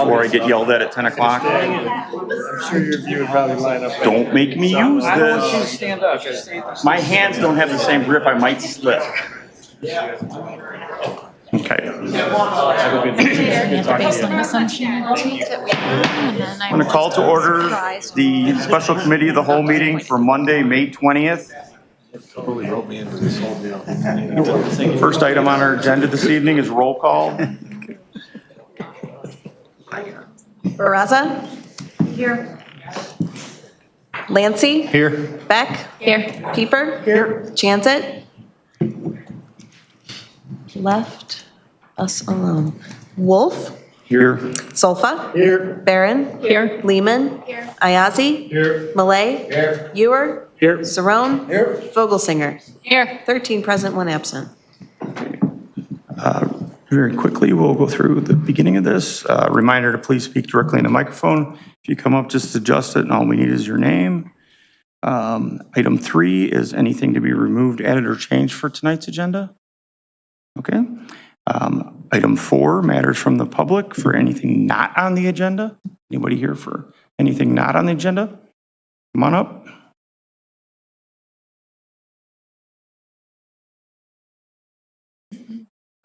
before I get yelled at 10 o'clock. I'm sure your view would probably line up. Don't make me use I don't want you to this. stand up. Just stay there. My hands don't have the same grip. I might slip. Okay. Based on the assumption sheet that we have, and then I'm going to call to order the special committee of the whole meeting for Monday, May 20th. First item on our agenda this evening is roll call. Baraza? Here. Lancy? Here. Beck? Here. Pieper? Here. Jansit? Left us alone. Wolf? Here. Solfa? Here. Barron? Here. Lehman? Here. Ayazi? Here. Malay? Here. Ewer? Here. Saron? Here. Vogelsinger? Here. 13 present, 1 absent. Very quickly, we'll go through the beginning of this. Reminder to please speak directly in the microphone. If you come up, just adjust it, and all we need is your name. Item 3 is anything to be removed, added, or changed for tonight's agenda. Okay. Item 4, matters from the public for anything not on the agenda. Anybody here for anything not on the agenda? Come on up.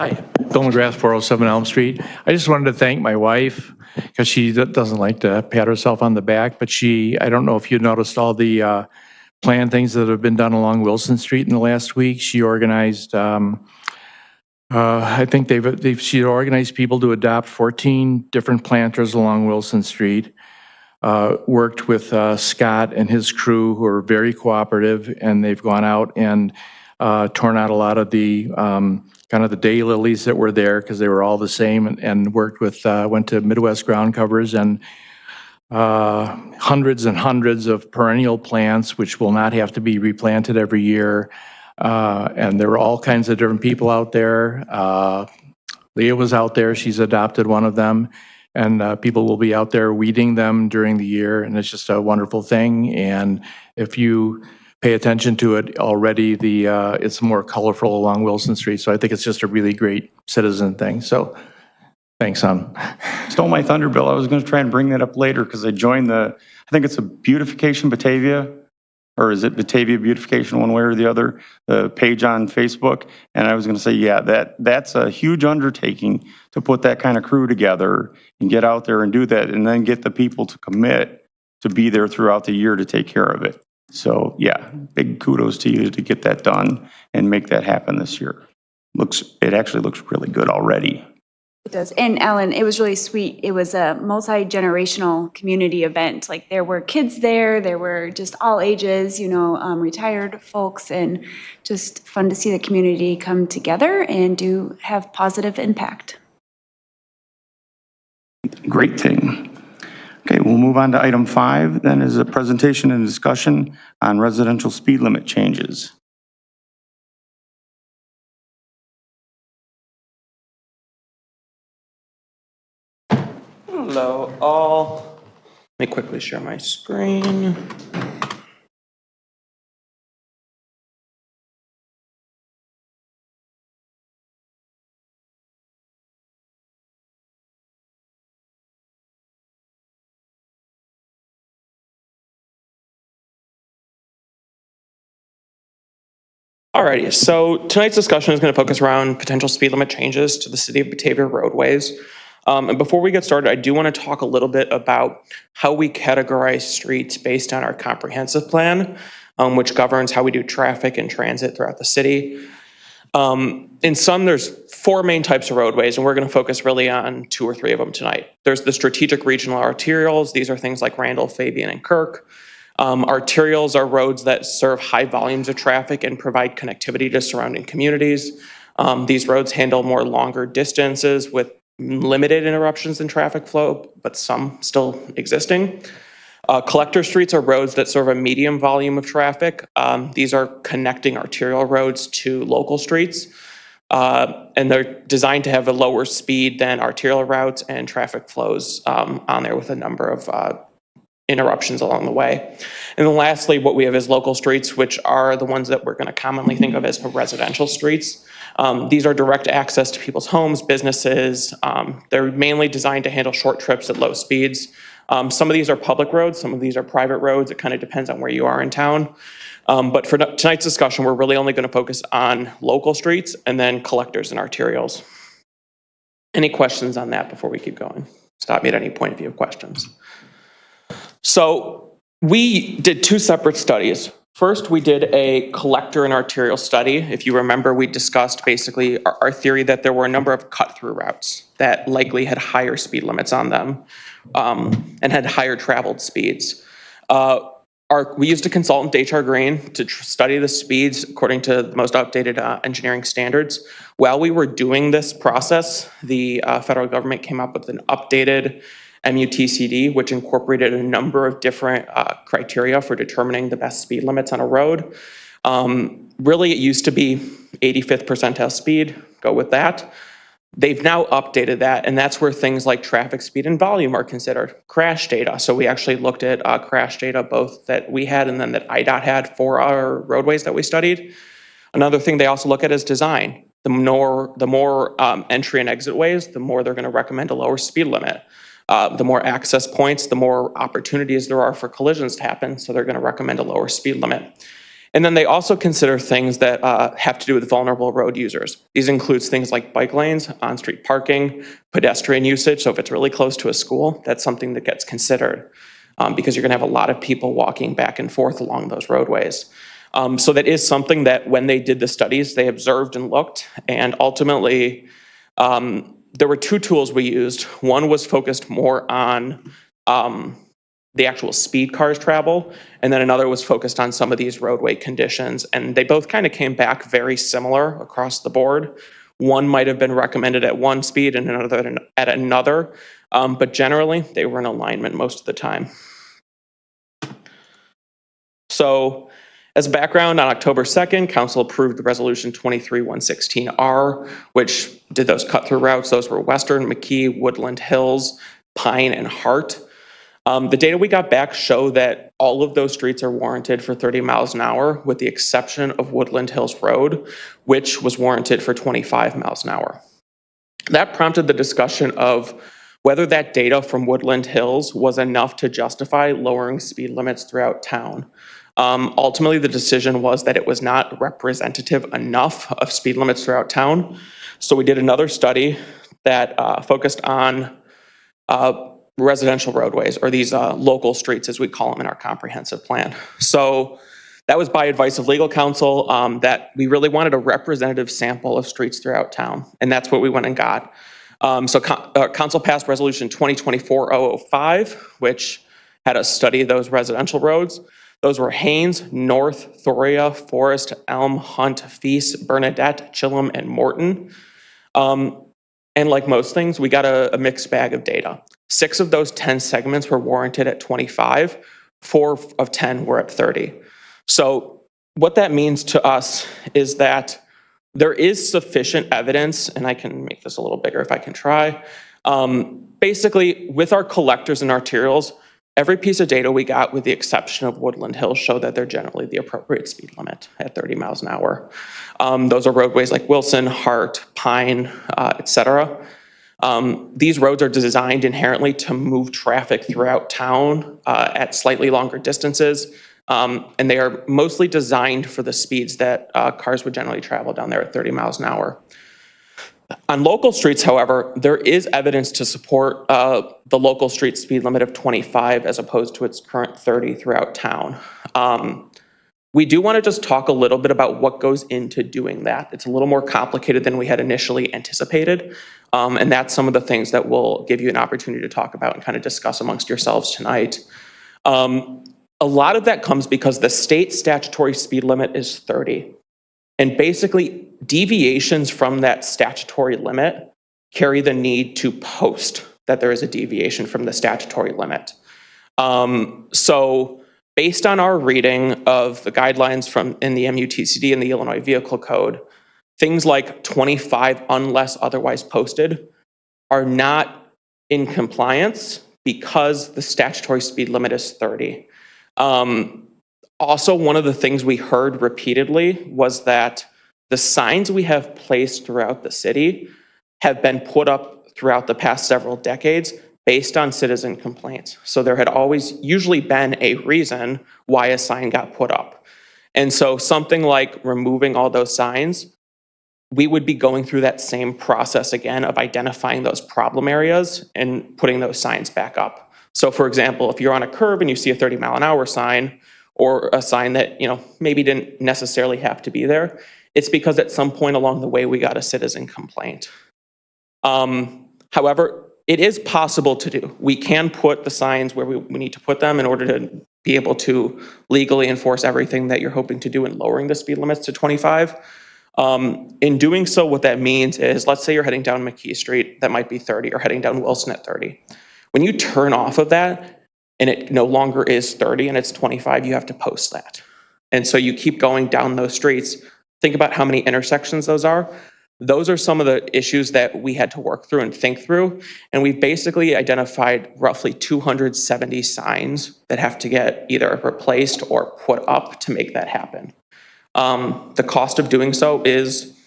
Hi, Bill McGrath, 407 Elm Street. I just wanted to thank my wife because she doesn't like to pat herself on the back, but I don't know if you noticed all the planned things that have been done along Wilson Street in the last week. She organized, I think she organized people to adopt 14 different planters along Wilson Street. Worked with Scott and his crew, who are very cooperative, and they've gone out and torn out a lot of the kind of the daylilies that were there because they were all the same, and worked with, went to Midwest Ground Covers and hundreds and hundreds of perennial plants, which will not have to be replanted every year. And there were all kinds of different people out there. Leah was out there. She's adopted one of them. And people will be out there weeding them during the year. And it's just a wonderful thing. And if you pay attention to it already, it's more colorful along Wilson Street. So I think it's just a really great citizen thing. So thanks, hon. Stole my thunder, Bill. I was going to try and bring that up later because I joined I think it's a Beautification Batavia, or is it Batavia Beautification, one way or the other, the page on Facebook. And I was going to say, yeah, that's a huge undertaking to put that kind of crew together and get out there and do that, and then get the people to commit to be there throughout the year to take care of it. So yeah, big kudos to you to get that done and make that happen this year. It actually looks really good already. It does. And Alan, it was really sweet. It was a multi-generational community event. Like, there were kids there were just all ages, retired folks, and just fun to see the community come together and have positive impact. Great thing. Okay, we'll move on to item 5, then is a presentation and discussion on residential speed limit changes. Hello all. Let me quickly share my screen. Alrighty, so tonight's discussion is going to focus around potential speed limit changes to the City of Batavia roadways. And before we get started, I do want to talk a little bit about how we categorize streets based on our comprehensive plan, which governs how we do traffic and transit throughout the city. In sum, there's 4 main types of roadways, and we're going to focus really on 2 or 3 of them tonight. There's the strategic regional arterials. These are things like Randall, Fabian, and Kirk. Arterials are roads that serve high volumes of traffic and provide connectivity to surrounding communities. These roads handle more longer distances with limited interruptions in traffic flow, but some still existing. Collector streets are roads that serve a medium volume of traffic. These are connecting arterial roads to local streets, and they're designed to have a lower speed than arterial routes and traffic flows on there with a number of interruptions along the way. And then lastly, what we have is local streets, which are the ones that we're going to commonly think of as residential streets. These are direct access to people's homes, businesses. They're mainly designed to handle short trips at low speeds. Some of these are public roads, some of these are private roads. It kind of depends on where you are in town. But for tonight's discussion, we're really only going to focus on local streets and then collectors and arterials. Any questions on that before we keep going? Stop me at any point if you have questions. So we did two separate studies. First, we did a collector and arterial study. If you remember, we discussed basically our theory that there were a number of cut-through routes that likely had higher speed limits on them and had higher traveled speeds. We used a consultant, HR Green, to study the speeds according to the most updated engineering standards. While we were doing this process, the federal government came up with an updated MUTCD, which incorporated a number of different criteria for determining the best speed limits on a road. Really, it used to be 85th percentile speed, go with that. They've now updated that, and that's where things like traffic speed and volume are considered. Crash data, so we actually looked at crash data, both that we had and then that IDOT had for our roadways that we studied. Another thing they also look at is design. The more entry and exit ways, the more they're going to recommend a lower speed limit. The more access points, the more opportunities there are for collisions to happen, so they're going to recommend a lower speed limit. And then they also consider things that have to do with vulnerable road users. These includes things like bike lanes, on-street parking, pedestrian usage. So if it's really close to a school, that's something that gets considered because you're going to have a lot of people walking back and forth along those roadways. So that is something that when they did the studies, they observed and looked, and ultimately there were two tools we used. One was focused more on the actual speed cars travel, and then another was focused on some of these roadway conditions, and they both kind of came back very similar across the board. One might have been recommended at one speed and another at another, but generally they were in alignment most of the time. So as background, on October 2nd, Council approved the Resolution 23-116R, which did those cut-through routes. Those were Western, McKee, Woodland Hills, Pine, and Hart. The data we got back show that all of those streets are warranted for 30 miles an hour, with the exception of Woodland Hills Road, which was warranted for 25 miles an hour. That prompted the discussion of whether that data from Woodland Hills was enough to justify lowering speed limits throughout town. Ultimately, the decision was that it was not representative enough of speed limits throughout town. So we did another study that focused on residential roadways, or these local streets as we call them in our comprehensive plan. So that was by advice of legal counsel that we really wanted a representative sample of streets throughout town, and that's what we went and got. So council passed resolution 2024-005, which had us study those residential roads. Those were Haynes, North, Thoria, Forest, Elm, Hunt, Feast, Bernadette, Chilham, and Morton. And like most things, we got a mixed bag of data. 6 of those 10 segments were warranted at 25, 4 of 10 were at 30. So what that means to us is that there is sufficient evidence, and I can make this a little bigger if I can try. Basically, with our collectors and arterials, every piece of data we got, with the exception of Woodland Hills, show that they're generally the appropriate speed limit at 30 miles an hour. Those are roadways like Wilson, Hart, Pine, etc. These roads are designed inherently to move traffic throughout town at slightly longer distances, and they are mostly designed for the speeds that cars would generally travel down there at 30 miles an hour. On local streets, however, there is evidence to support the local street speed limit of 25 as opposed to its current 30 throughout town. We do want to just talk a little bit about what goes into doing that. It's a little more complicated than we had initially anticipated, and that's some of the things that we'll give you an opportunity to talk about and kind of discuss amongst yourselves tonight. A lot of that comes because the state statutory speed limit is 30. And basically, deviations from that statutory limit carry the need to post that there is a deviation from the statutory limit. So based on our reading of the guidelines from in the MUTCD and the Illinois Vehicle Code, things like 25 unless otherwise posted are not in compliance because the statutory speed limit is 30. Also, one of the things we heard repeatedly was that The signs we have placed throughout the city have been put up throughout the past several decades based on citizen complaints. So there had always usually been a reason why a sign got put up. And so something like removing all those signs, we would be going through that same process again of identifying those problem areas and putting those signs back up. So for example, if you're on a curve and you see a 30-mile-an-hour sign, or a sign that, maybe didn't necessarily have to be there, it's because at some point along the way we got a citizen complaint. However, it is possible to do. We can put the signs where we need to put them in order to be able to legally enforce everything that you're hoping to do in lowering the speed limits to 25. In doing so, what that means is, let's say you're heading down McKee Street, that might be 30, or heading down Wilson at 30. When you turn off of that, and it no longer is 30 and it's 25, you have to post that. And so you keep going down those streets. Think about how many intersections those are. Those are some of the issues that we had to work through and think through. And we've basically identified roughly 270 signs that have to get either replaced or put up to make that happen. The cost of doing so is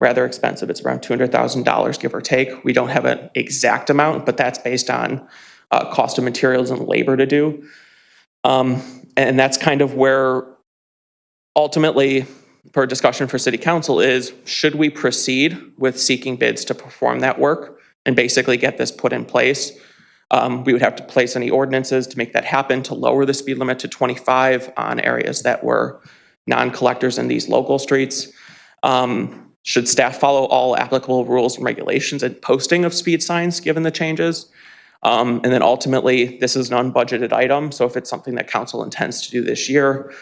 rather expensive. It's around $200,000, give or take. We don't have an exact amount, but that's based on cost of materials and labor to do. And that's kind of where ultimately, per discussion for city council, is should we proceed with seeking bids to perform that work and basically get this put in place? We would have to place any ordinances to make that happen, to lower the speed limit to 25 on areas that were non-collectors in these local streets. Should staff follow all applicable rules and regulations and posting of speed signs given the changes? And then ultimately, this is an unbudgeted item, so if it's something that council intends to do this year,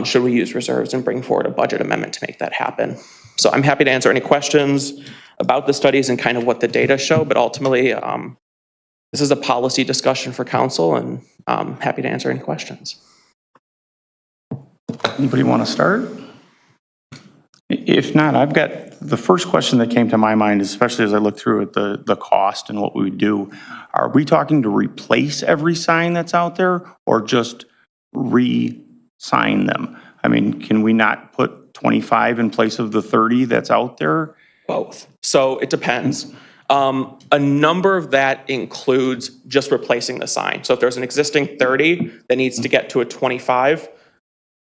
should we use reserves and bring forward a budget amendment to make that happen? So I'm happy to answer any questions about the studies and kind of what the data show, but ultimately, this is a policy discussion for council, and I'm happy to answer any questions. Anybody want to start? If not, I've got the first question that came to my mind, especially as I look through at the cost and what we would do. Are we talking to replace every sign that's out there or just re-sign them? I mean, can we not put 25 in place of the 30 that's out there? Both. So it depends. A number of that includes just replacing the sign. So if there's an existing 30 that needs to get to a 25,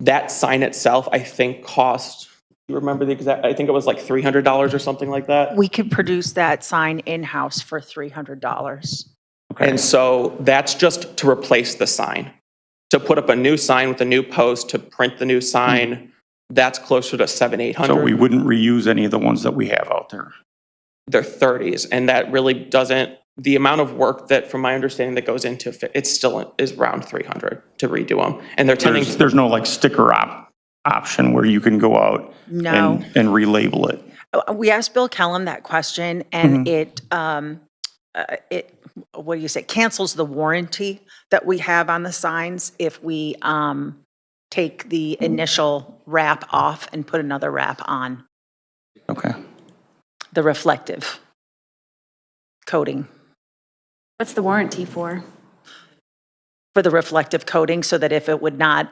that sign itself, I think, costs, you remember the exact, I think it was like $300 or something like that. We could produce that sign in-house for $300. Okay. And so that's just to replace the sign. To put up a new sign with a new post, to print the new sign, that's closer to $700-800. So we wouldn't reuse any of the ones that we have out there? They're 30s, and that really doesn't, the amount of work that, from my understanding, that goes into it still is around $300 to redo them. And they're tending to, There's no like sticker option where you can go out No. and relabel it? We asked Bill Kellum that question, and it what do you say, cancels the warranty that we have on the signs if we take the initial wrap off and put another wrap on, Okay. the reflective coating. What's the warranty for? For the reflective coating, so that if it would not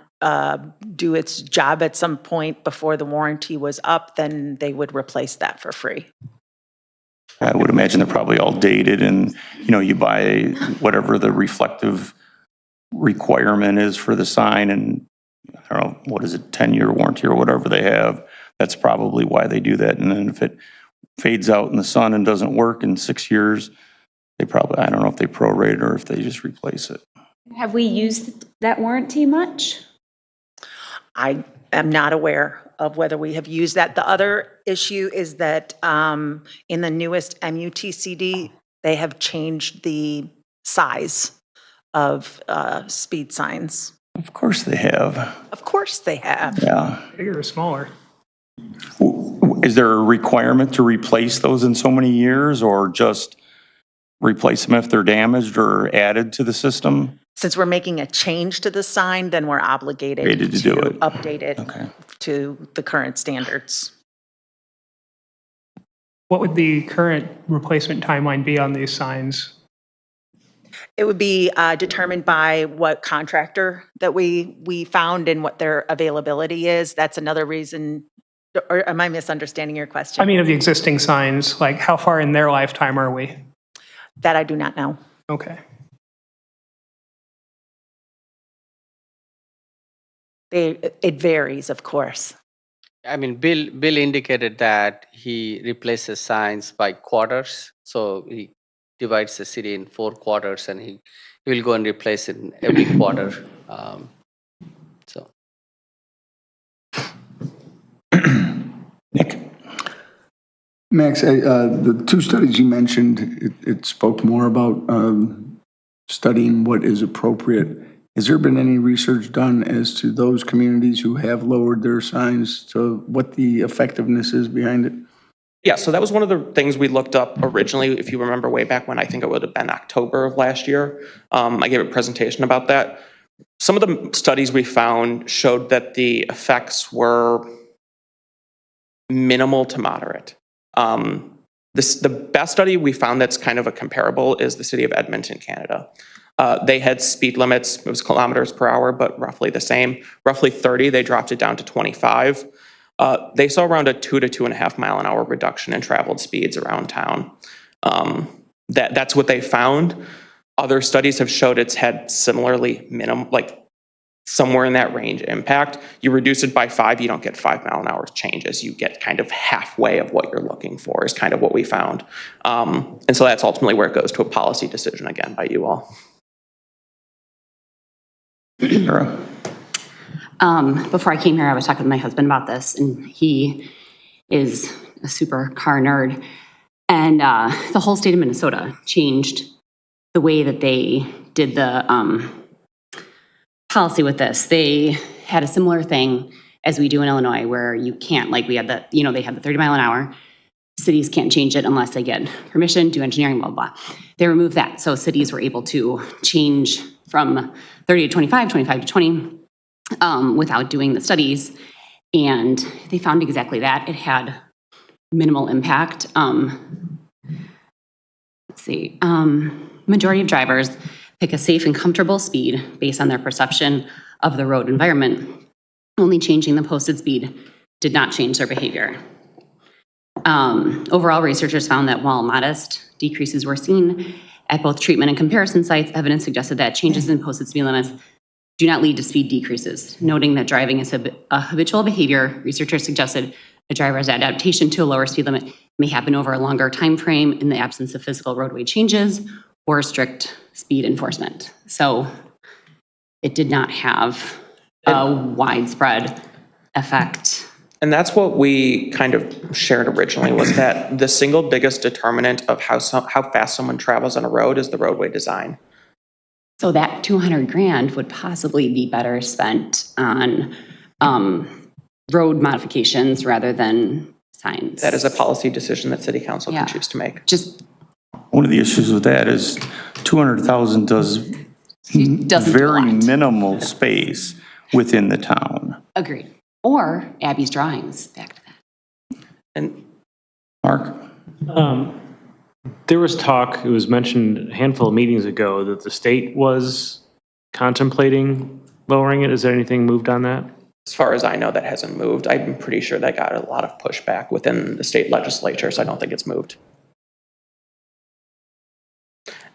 do its job at some point before the warranty was up, then they would replace that for free. I would imagine they're probably all dated and, you buy whatever the reflective requirement is for the sign and, I don't know, what is it, 10-year warranty or whatever they have. That's probably why they do that. And then if it fades out in the sun and doesn't work in 6 years, they probably, I don't know if they prorate it or if they just replace it. Have we used that warranty much? I am not aware of whether we have used that. The other issue is that in the newest MUTCD, they have changed the size of speed signs. Of course they have. Of course they have. Yeah. Bigger or smaller? Is there a requirement to replace those in so many years or just replace them if they're damaged or added to the system? Since we're making a change to the sign, then we're obligated Obligated to do it. update it Okay. to the current standards. What would the current replacement timeline be on these signs? It would be determined by what contractor that we found and what their availability is. That's another reason Or am I misunderstanding your question? I mean, of the existing signs, like how far in their lifetime are we? That I do not know. Okay. It varies, of course. I mean, Bill indicated that he replaces signs by quarters. So he divides the city in 4 quarters, and he will go and replace it in every quarter. So Nick? Max, the two studies you mentioned, it spoke more about studying what is appropriate. Has there been any research done as to those communities who have lowered their signs to what the effectiveness is behind it? Yeah, so that was one of the things we looked up originally, if you remember way back when, I think it would have been October of last year. I gave a presentation about that. Some of the studies we found showed that the effects were minimal to moderate. The best study we found that's kind of a comparable is the city of Edmonton, Canada. They had speed limits, it was kilometers per hour, but roughly the same. Roughly 30, they dropped it down to 25. They saw around a 2 to 2.5 mile an hour reduction in traveled speeds around town. That's what they found. Other studies have showed it's had similarly minimum, like somewhere in that range impact. You reduce it by 5, you don't get 5 mile an hour changes. You get kind of halfway of what you're looking for is kind of what we found. And so that's ultimately where it goes to a policy decision again by you all. Sarah? Before I came here, I was talking to my husband about this, and he is a super car nerd. And the whole state of Minnesota changed the way that they did the policy with this. They had a similar thing as we do in Illinois, where you can't, like we had the, they had the 30 mile an hour. Cities can't change it unless they get permission, do engineering, blah, blah. They removed that. So cities were able to change from 30 to 25, 25 to 20 without doing the studies. And they found exactly that. It had minimal impact. Let's see. Majority of drivers pick a safe and comfortable speed based on their perception of the road environment. Only changing the posted speed did not change their behavior. Overall, researchers found that while modest decreases were seen at both treatment and comparison sites, evidence suggested that changes in posted speed limits do not lead to speed decreases. Noting that driving is a habitual behavior, researchers suggested a driver's adaptation to a lower speed limit may happen over a longer time frame in the absence of physical roadway changes or strict speed enforcement. So it did not have a widespread effect. And that's what we kind of shared originally, was that the single biggest determinant of how fast someone travels on a road is the roadway design. So that $200,000 would possibly be better spent on road modifications rather than signs. That is a policy decision that city council can choose to make. Just One of the issues with that is 200,000 does doesn't do a very lot. minimal space within the town. Agreed. Or Abby's drawings, back to that. And Mark? There was talk, it was mentioned a handful of meetings ago, that the state was contemplating lowering it. Is there anything moved on that? as far as I know, that hasn't moved. I'm pretty sure that got a lot of pushback within the state legislature, so I don't think it's moved.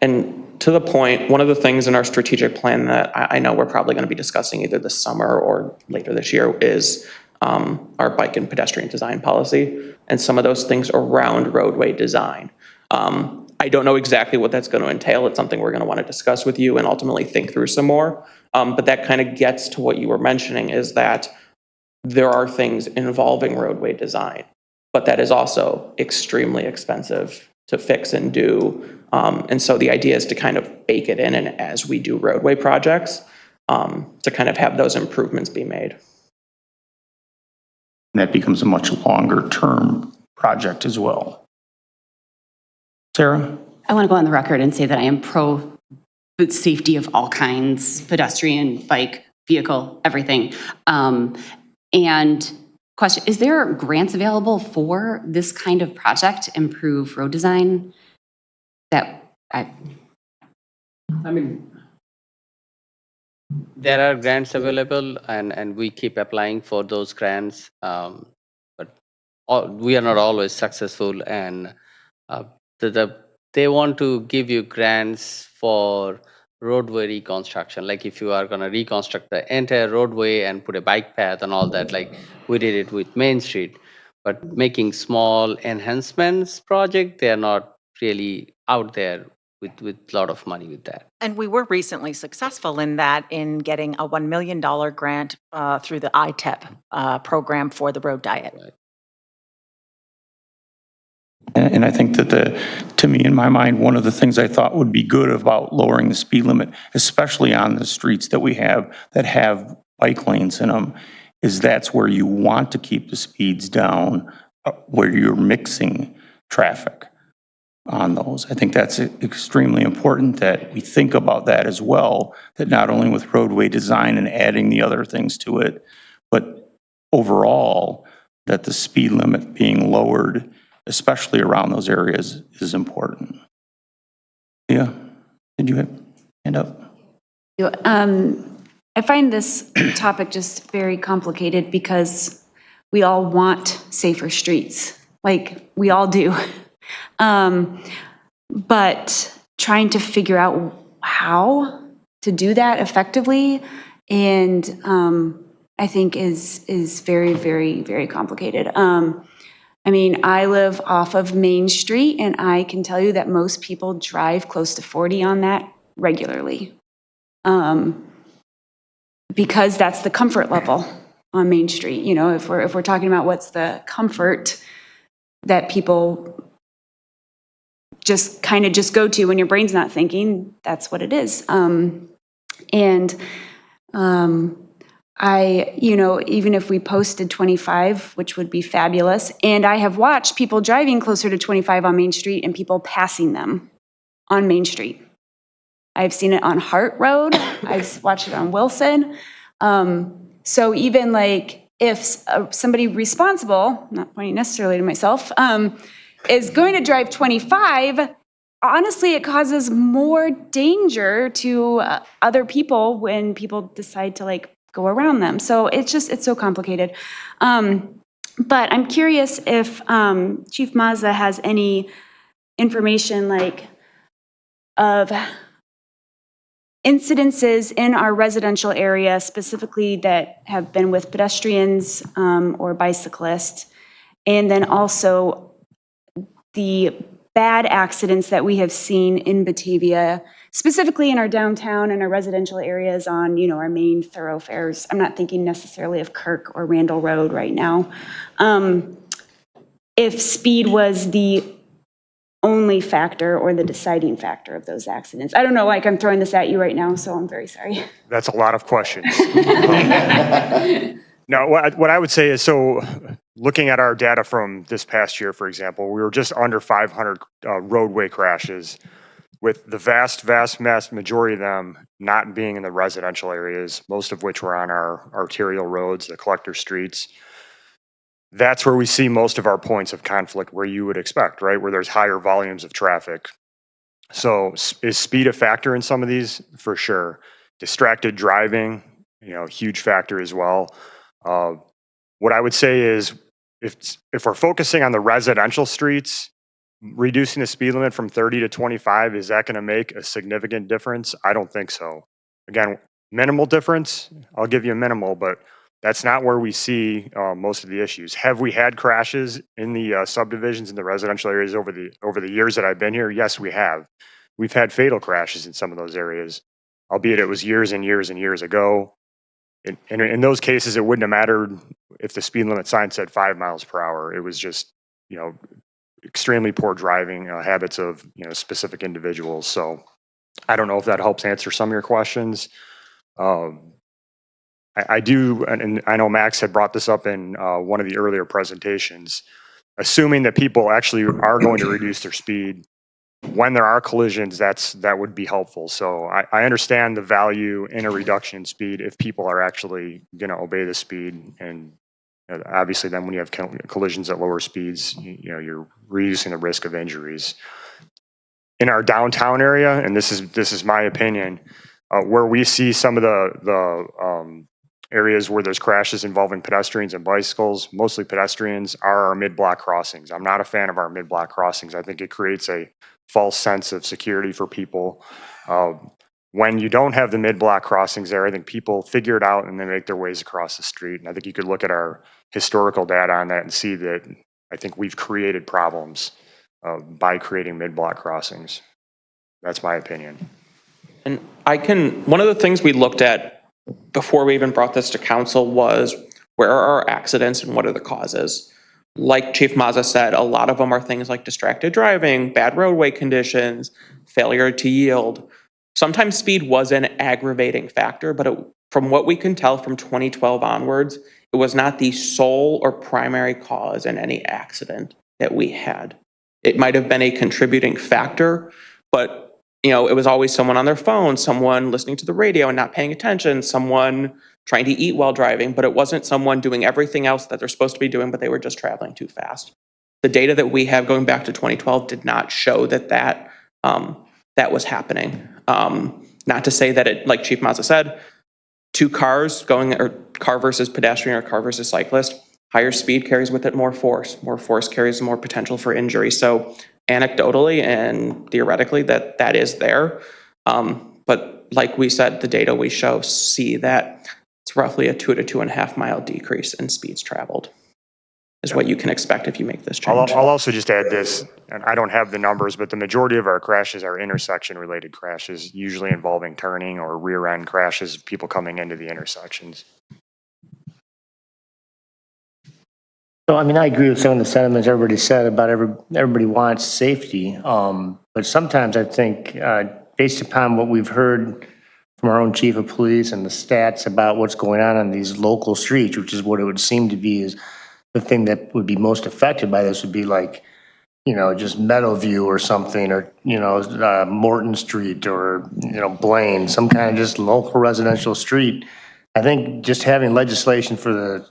And to the point, one of the things in our strategic plan that I know we're probably going to be discussing either this summer or later this year is our bike and pedestrian design policy and some of those things around roadway design. I don't know exactly what that's going to entail. It's something we're going to want to discuss with you and ultimately think through some more. But that kind of gets to what you were mentioning, is that there are things involving roadway design, but that is also extremely expensive to fix and do. And so the idea is to kind of bake it in, and as we do roadway projects, to kind of have those improvements be made. And that becomes a much longer term project as well. Sarah? I want to go on the record and say that I am pro safety of all kinds, pedestrian, bike, vehicle, everything. And question, is there grants available for this kind of project, improve road design? That I mean, there are grants available, and we keep applying for those grants. But we are not always successful, and uh, they want to give you grants for roadway reconstruction. Like if you are going to reconstruct the entire roadway and put a bike path and all that, like we did it with Main Street. But making small enhancements project, they are not really out there with a lot of money with that. And we were recently successful in that, in getting a $1 million grant through the ITEP program for the road diet. Right. And I think that to me, in my mind, one of the things I thought would be good about lowering the speed limit, especially on the streets that we have that have bike lanes in them, is that's where you want to keep the speeds down, where you're mixing traffic on those. I think that's extremely important that we think about that as well, that not only with roadway design and adding the other things to it, but overall, that the speed limit being lowered, especially around those areas, is important. Yeah, did you hand up? I find this topic just very complicated because we all want safer streets, like we all do. But trying to figure out how to do that effectively, and I think is very, very, very complicated. I mean, I live off of Main Street, and I can tell you that most people drive close to 40 on that regularly. Because that's the comfort level on Main Street. You know, if we're talking about what's the comfort that people just kind of just go to when your brain's not thinking, that's what it is. You know, even if we posted 25, which would be fabulous, and I have watched people driving closer to 25 on Main Street and people passing them on Main Street. I've seen it on Hart Road. I've watched it on Wilson. So even like if somebody responsible, not pointing necessarily to myself, is going to drive 25, honestly, it causes more danger to other people when people decide to like go around them. So it's so complicated. But I'm curious if Chief Mazza has any information like of incidences in our residential area specifically that have been with pedestrians or bicyclists, and then also the bad accidents that we have seen in Batavia, specifically in our downtown and our residential areas on, you know, our main thoroughfares. I'm not thinking necessarily of Kirk or Randall Road right now. If speed was the only factor or the deciding factor of those accidents. I don't know, like I'm throwing this at you right now, so I'm very sorry. That's a lot of questions. No, what I would say is, so looking at our data from this past year, for example, we were just under 500 roadway crashes, with the vast majority of them not being in the residential areas, most of which were on our arterial roads, the collector streets. That's where we see most of our points of conflict, where you would expect, right? Where there's higher volumes of traffic. So is speed a factor in some of these? For sure. Distracted driving, you know, huge factor as well. What I would say is, if we're focusing on the residential streets, reducing the speed limit from 30 to 25, is that going to make a significant difference? I don't think so. Again, minimal difference, I'll give you a minimal, but that's not where we see most of the issues. Have we had crashes in the subdivisions in the residential areas over the years that I've been here? Yes, we have. We've had fatal crashes in some of those areas, albeit it was years and years and years ago. In those cases, it wouldn't have mattered if the speed limit sign said 5 miles per hour. It was just, you know, extremely poor driving habits of, you know, specific individuals. So I don't know if that helps answer some of your questions. I do, and I know Max had brought this up in one of the earlier presentations, assuming that people actually are going to reduce their speed when there are collisions, that would be helpful. So I understand the value in a reduction in speed if people are actually going to obey the speed. And obviously then when you have collisions at lower speeds, you know, you're reducing the risk of injuries. In our downtown area, and this is my opinion, where we see some of the areas where there's crashes involving pedestrians and bicycles, mostly pedestrians, are our mid-block crossings. I'm not a fan of our mid-block crossings. I think it creates a false sense of security for people. When you don't have the mid-block crossings there, I think people figure it out and they make their ways across the street. And I think you could look at our historical data on that and see that I think we've created problems by creating mid-block crossings. That's my opinion. And one of the things we looked at before we even brought this to council was where are our accidents and what are the causes? Like Chief Mazza said, a lot of them are things like distracted driving, bad roadway conditions, failure to yield. Sometimes speed was an aggravating factor, but from what we can tell from 2012 onwards, it was not the sole or primary cause in any accident that we had. It might have been a contributing factor, but it was always someone on their phone, someone listening to the radio and not paying attention, someone trying to eat while driving, but it wasn't someone doing everything else that they're supposed to be doing, but they were just traveling too fast. The data that we have going back to 2012 did not show that was happening. Not to say that it, like Chief Mazza said, two cars going, or car versus pedestrian or car versus cyclist, higher speed carries with it more force. More force carries more potential for injury. So anecdotally and theoretically that is there. But like we said, the data we see that it's roughly a 2 to 2.5 mile decrease in speeds traveled is what you can expect if you make this change. I'll also just add this, and I don't have the numbers, but the majority of our crashes are intersection-related crashes, usually involving turning or rear-end crashes, people coming into the intersections. So, I mean, I agree with some of the sentiments everybody said about everybody wants safety. But sometimes I think, based upon what we've heard from our own chief of police and the stats about what's going on these local streets, which is what it would seem to be is the thing that would be most affected by this would be like, just Meadowview or something, or, Morton Street or, Blaine, some kind of just local residential street. I think just having legislation for the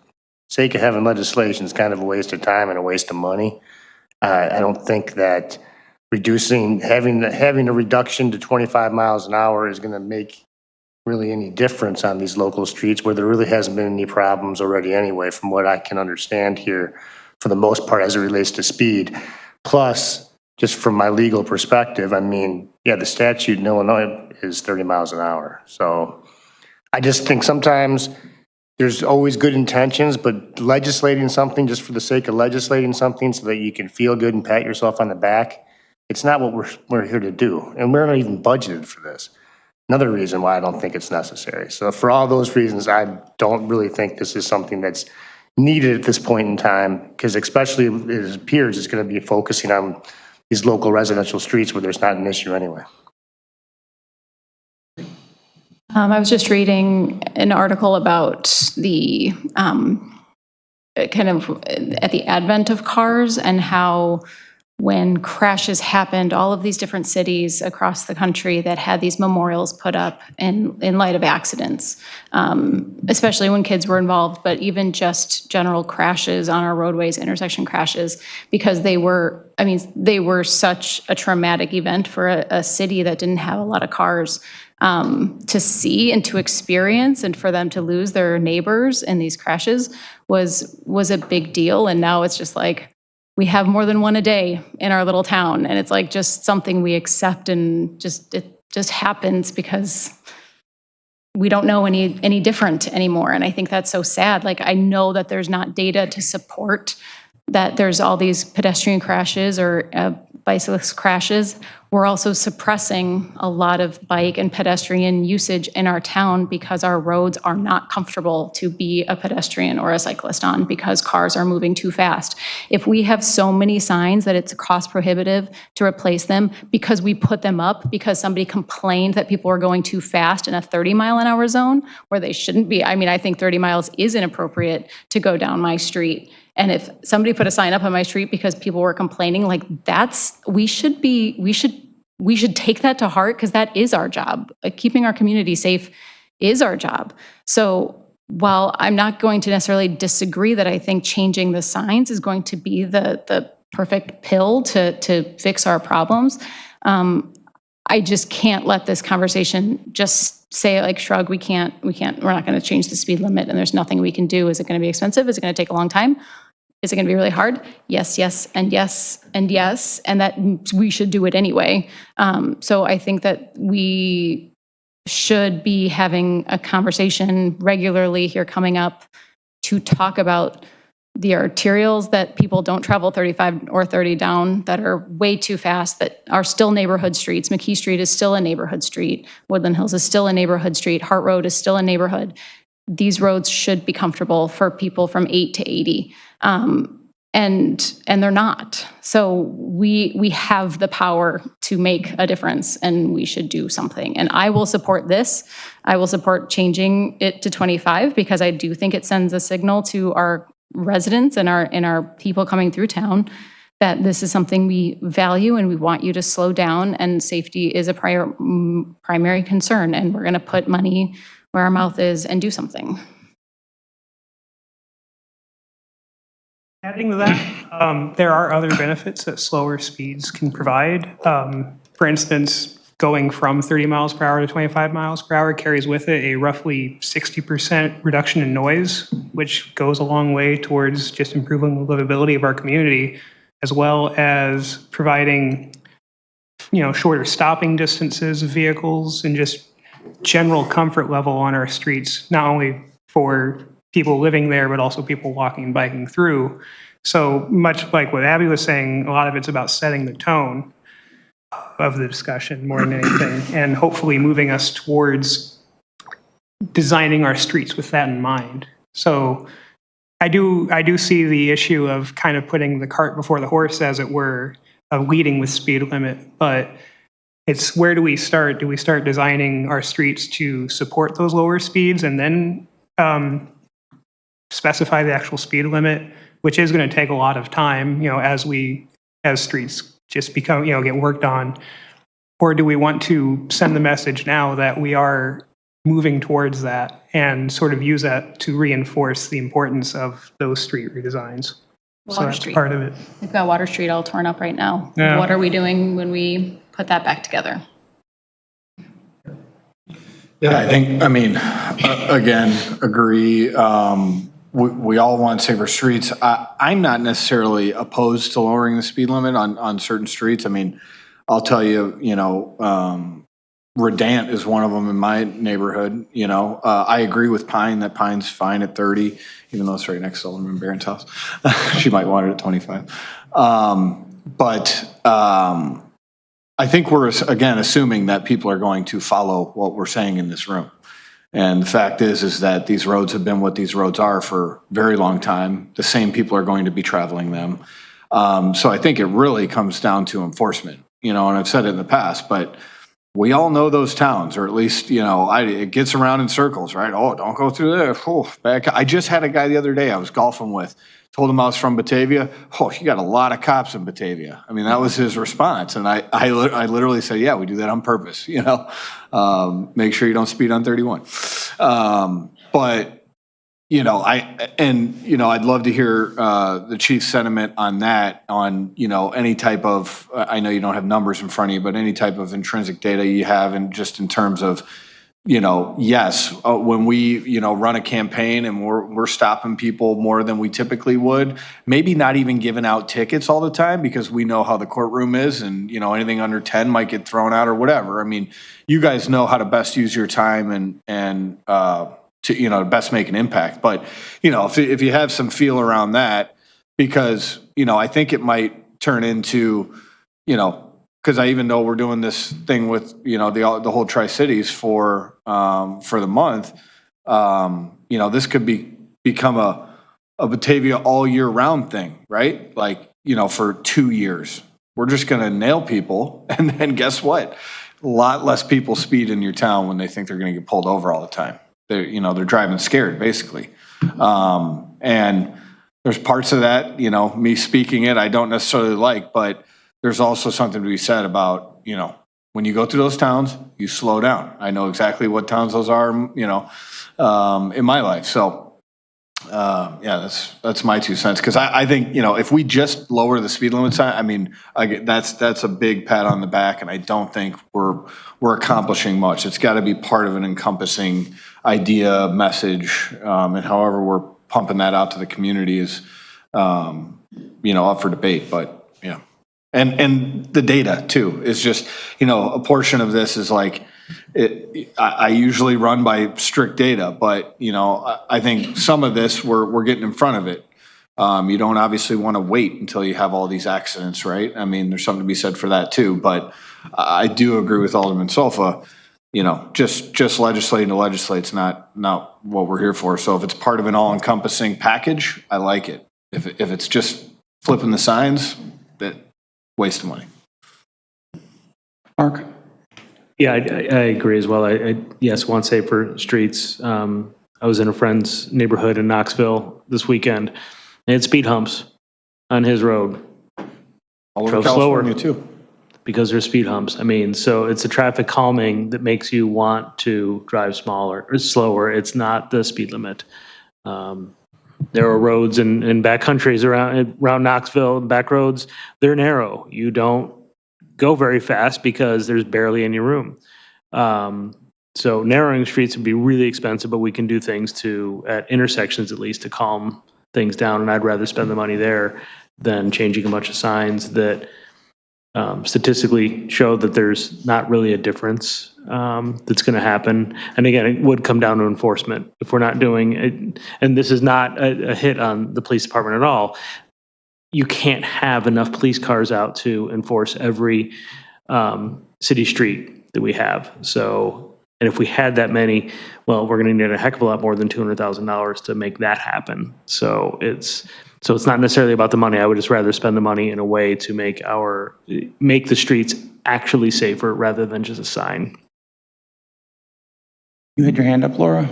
sake of having legislation is kind of a waste of time and a waste of money. I don't think that having a reduction to 25 miles an hour is going to make really any difference on these local streets where there really hasn't been any problems already anyway, from what I can understand here, for the most part, as it relates to speed. Plus, just from my legal perspective, I mean, the statute in Illinois is 30 miles an hour. So I just think sometimes there's always good intentions, but legislating something just for the sake of legislating something so that you can feel good and pat yourself on the back, it's not what we're here to do. And we're not even budgeted for this. Another reason why I don't think it's necessary. So for all those reasons, I don't really think this is something that's needed at this point in time, because especially it appears it's going to be focusing on these local residential streets where there's not an issue anyway. I was just reading an article about the kind of at the advent of cars and how when crashes happened, all of these different cities across the country that had these memorials put up in light of accidents, especially when kids were involved, but even just general crashes on our roadways, intersection crashes, because they were such a traumatic event for a city that didn't have a lot of cars to see and to experience, and for them to lose their neighbors in these crashes was a big deal. And now it's just like, we have more than one a day in our little town, and it's like just something we accept, and it just happens because we don't know any different anymore. And I think that's so sad. Like, I know that there's not data to support that there's all these pedestrian crashes or bicyclist crashes. We're also suppressing a lot of bike and pedestrian usage in our town because our roads are not comfortable to be a pedestrian or a cyclist on, because cars are moving too fast. If we have so many signs that it's cost prohibitive to replace them because we put them up because somebody complained that people are going too fast in a 30-mile-an-hour zone where they shouldn't be. I mean, I think 30 miles is inappropriate to go down my street. And if somebody put a sign up on my street because people were complaining, like, we should take that to heart, because that is our job. Like, keeping our community safe is our job. So while I'm not going to necessarily disagree that I think changing the signs is going to be the perfect pill to fix our problems, I just can't let this conversation just say like shrug, we're not going to change the speed limit and there's nothing we can do. Is it going to be expensive? Is it going to take a long time? Is it going to be really hard? Yes, yes, and yes, and yes, and that we should do it anyway. So I think that we should be having a conversation regularly here coming up to talk about the arterials that people don't travel 35 or 30 down, that are way too fast, that are still neighborhood streets. McKee Street is still a neighborhood street. Woodland Hills is still a neighborhood street. Hart Road is still a neighborhood. These roads should be comfortable for people from 8 to 80. And they're not. So we have the power to make a difference, and we should do something. And I will support this. I will support changing it to 25 because I do think it sends a signal to our residents and our people coming through town that this is something we value and we want you to slow down, and safety is a primary concern, and we're going to put money where our mouth is and do something. Adding to that, there are other benefits that slower speeds can provide. For instance, going from 30 miles per hour to 25 miles per hour carries with it a roughly 60% reduction in noise, which goes a long way towards just improving the livability of our community, as well as providing, shorter stopping distances of vehicles and just general comfort level on our streets, not only for people living there, but also people walking and biking through. So much like what Abby was saying, a lot of it's about setting the tone of the discussion more than anything, and hopefully moving us towards designing our streets with that in mind. So I do see the issue of kind of putting the cart before the horse, as it were, of leading with speed limit, but it's where do we start? Do we start designing our streets to support those lower speeds and then specify the actual speed limit, which is going to take a lot of time, as streets just become, get worked on? Or do we want to send the message now that we are moving towards that and sort of use that to reinforce the importance of those street redesigns? So that's Street. part of it. We've got Water Street all torn up right now. Yeah. What are we doing when we put that back together? Yeah, again, agree. We all want safer streets. I'm not necessarily opposed to lowering the speed limit on certain streets. I mean, I'll tell you, Redant is one of them in my neighborhood. I agree with Pine that Pine's fine at 30, even though it's right next to Alderman Barron's house. She might want it at 25. I think we're, again, assuming that people are going to follow what we're saying in this room. And the fact is that these roads have been what these roads are for a very long time. The same people are going to be traveling them. So I think it really comes down to enforcement, and I've said it in the past, but we all know those towns, or at least, it gets around in circles, right? Oh, don't go through there. Oh, I just had a guy the other day I was golfing with, told him I was from Batavia. Oh, you got a lot of cops in Batavia. I mean, that was his response. And I literally said, yeah, we do that on purpose, make sure you don't speed on 31. I'd love to hear the chief's sentiment on that, on, any type of, I know you don't have numbers in front of you, but any type of intrinsic data you have, and just in terms of, yes, when we, run a campaign and we're stopping people more than we typically would, maybe not even giving out tickets all the time because we know how the courtroom is, and, anything under 10 might get thrown out or whatever. I mean, you guys know how to best use your time and to, best make an impact. But, if you have some feel around that, because, I think it might turn into, because I even know we're doing this thing with, the whole Tri-Cities for the month. This could become a Batavia all year round thing, right? Like, for 2 years, we're just going to nail people. And then guess what? A lot less people speed in your town when they think they're going to get pulled over all the time. They're driving scared, basically. And there's parts of that, me speaking it, I don't necessarily like, but there's also something to be said about, when you go through those towns, you slow down. I know exactly what towns those are, in my life. So Yeah, that's my 2 cents. Because I think, if we just lower the speed limit sign, I mean, that's a big pat on the back, and I don't think we're accomplishing much. It's got to be part of an encompassing idea, message, and however we're pumping that out to the community is, up for debate. But yeah, and the data too is just, a portion of this is like. I usually run by strict data, but, I think some of this, we're getting in front of it. You don't obviously want to wait until you have all these accidents, right? I mean, there's something to be said for that too, but I do agree with Alderman Solfa, just legislating to legislate's not what we're here for. So if it's part of an all-encompassing package, I like it. If it's just flipping the signs, that waste of money. Mark? Yeah, I agree as well. Yes, want safer streets. I was in a friend's neighborhood in Knoxville this weekend. They had speed humps on his road. All over Drove California slower too. because there's speed humps. I mean, so it's a traffic calming that makes you want to drive smaller or slower. It's not the speed limit. There are roads in back countries around Knoxville, back roads. They're narrow. You don't go very fast because there's barely any room. So narrowing streets would be really expensive, but we can do things at intersections at least to calm things down. And I'd rather spend the money there than changing a bunch of signs that statistically show that there's not really a difference that's going to happen. And again, it would come down to enforcement. If we're not doing it, and this is not a hit on the police department at all, you can't have enough police cars out to enforce every city street that we have. So, and if we had that many, well, we're going to need a heck of a lot more than $200,000 to make that happen. So it's not necessarily about the money. I would just rather spend the money in a way to make the streets actually safer rather than just a sign. You had your hand up, Laura?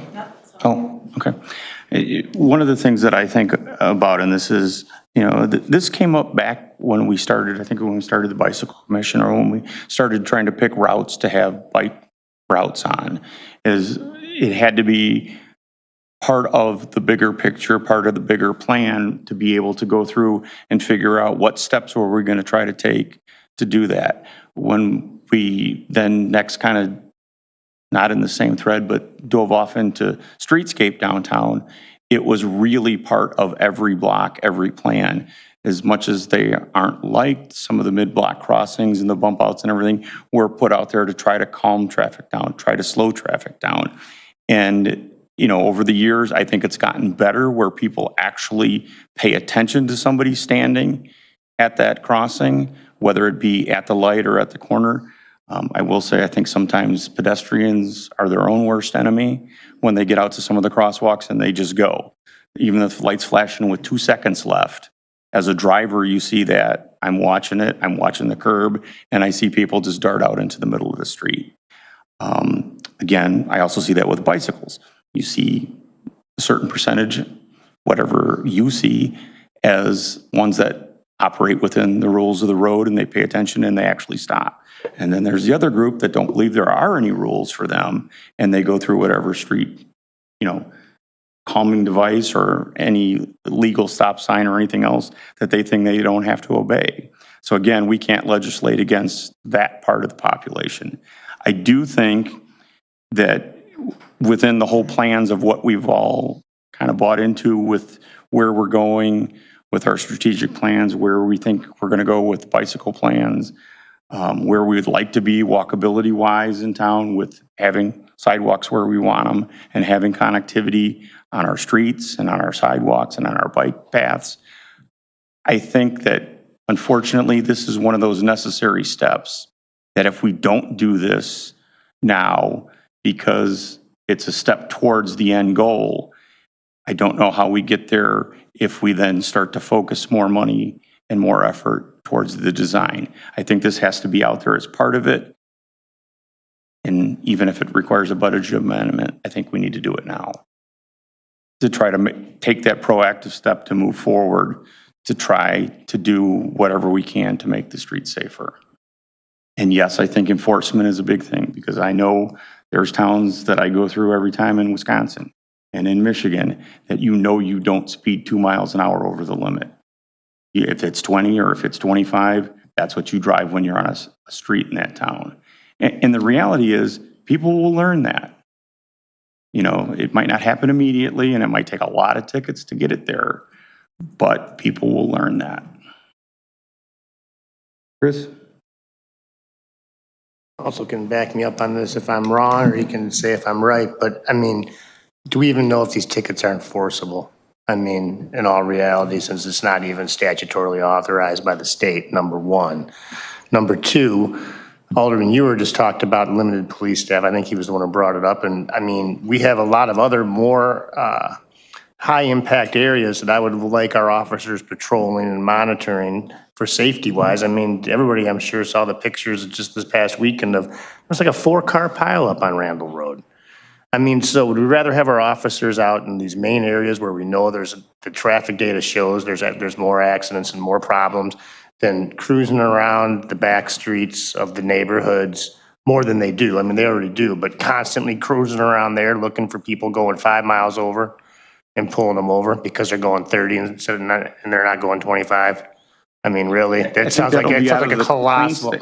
Oh, okay. One of the things that I think about, and this is, this came up back when we started the bicycle commission, or when we started trying to pick routes to have bike routes on, is it had to be part of the bigger picture, part of the bigger plan to be able to go through and figure out what steps were we going to try to take to do that. When we then next kind of, not in the same thread, but dove off into streetscape downtown, it was really part of every block, every plan. As much as they aren't liked, some of the mid-block crossings and the bump outs and everything were put out there to try to calm traffic down, try to slow traffic down. And, over the years, I think it's gotten better where people actually pay attention to somebody standing at that crossing, whether it be at the light or at the corner. I will say, I think sometimes pedestrians are their own worst enemy when they get out to some of the crosswalks and they just go. Even if the light's flashing with 2 seconds left, as a driver, you see that. I'm watching it, I'm watching the curb, and I see people just dart out into the middle of the street. Again, I also see that with bicycles. You see a certain percentage, whatever you see, as ones that operate within the rules of the road and they pay attention and they actually stop. And then there's the other group that don't believe there are any rules for them and they go through whatever street, calming device or any legal stop sign or anything else that they think they don't have to obey. So again, we can't legislate against that part of the population. I do think that within the whole plans of what we've all kind of bought into with where we're going with our strategic plans, where we think we're going to go with bicycle plans, where we would like to be walkability wise in town with having sidewalks where we want them and having connectivity on our streets and on our sidewalks and on our bike paths. I think that unfortunately this is one of those necessary steps that if we don't do this now, because it's a step towards the end goal, I don't know how we get there if we then start to focus more money and more effort towards the design. I think this has to be out there as part of it. And even if it requires a budget amendment, I think we need to do it now to try to take that proactive step to move forward, to try to do whatever we can to make the streets safer. And yes, I think enforcement is a big thing because I know there's towns that I go through every time in Wisconsin and in Michigan that you know you don't speed 2 miles an hour over the limit. If it's 20 or if it's 25, that's what you drive when you're on a street in that town. And the reality is, people will learn that. You know, it might not happen immediately, and it might take a lot of tickets to get it there, but people will learn that. Chris? Also can back me up on this if I'm wrong, or you can say if I'm right, but I mean, do we even know if these tickets are enforceable? I mean, in all reality, since it's not even statutorily authorized by the state, number one. Number two, Alderman Ewer just talked about limited police staff. I think he was the one who brought it up. And I mean, we have a lot of other more high impact areas that I would like our officers patrolling and monitoring for safety wise. I mean, everybody I'm sure saw the pictures just this past weekend of, there's like a 4-car pileup on Randall Road. I mean, so would we rather have our officers out in these main areas where we know the traffic data shows there's more accidents and more problems than cruising around the back streets of the neighborhoods more than they do? I mean, they already do, but constantly cruising around there looking for people going 5 miles over and pulling them over because they're going 30 and they're not going 25. I mean, really, that sounds like a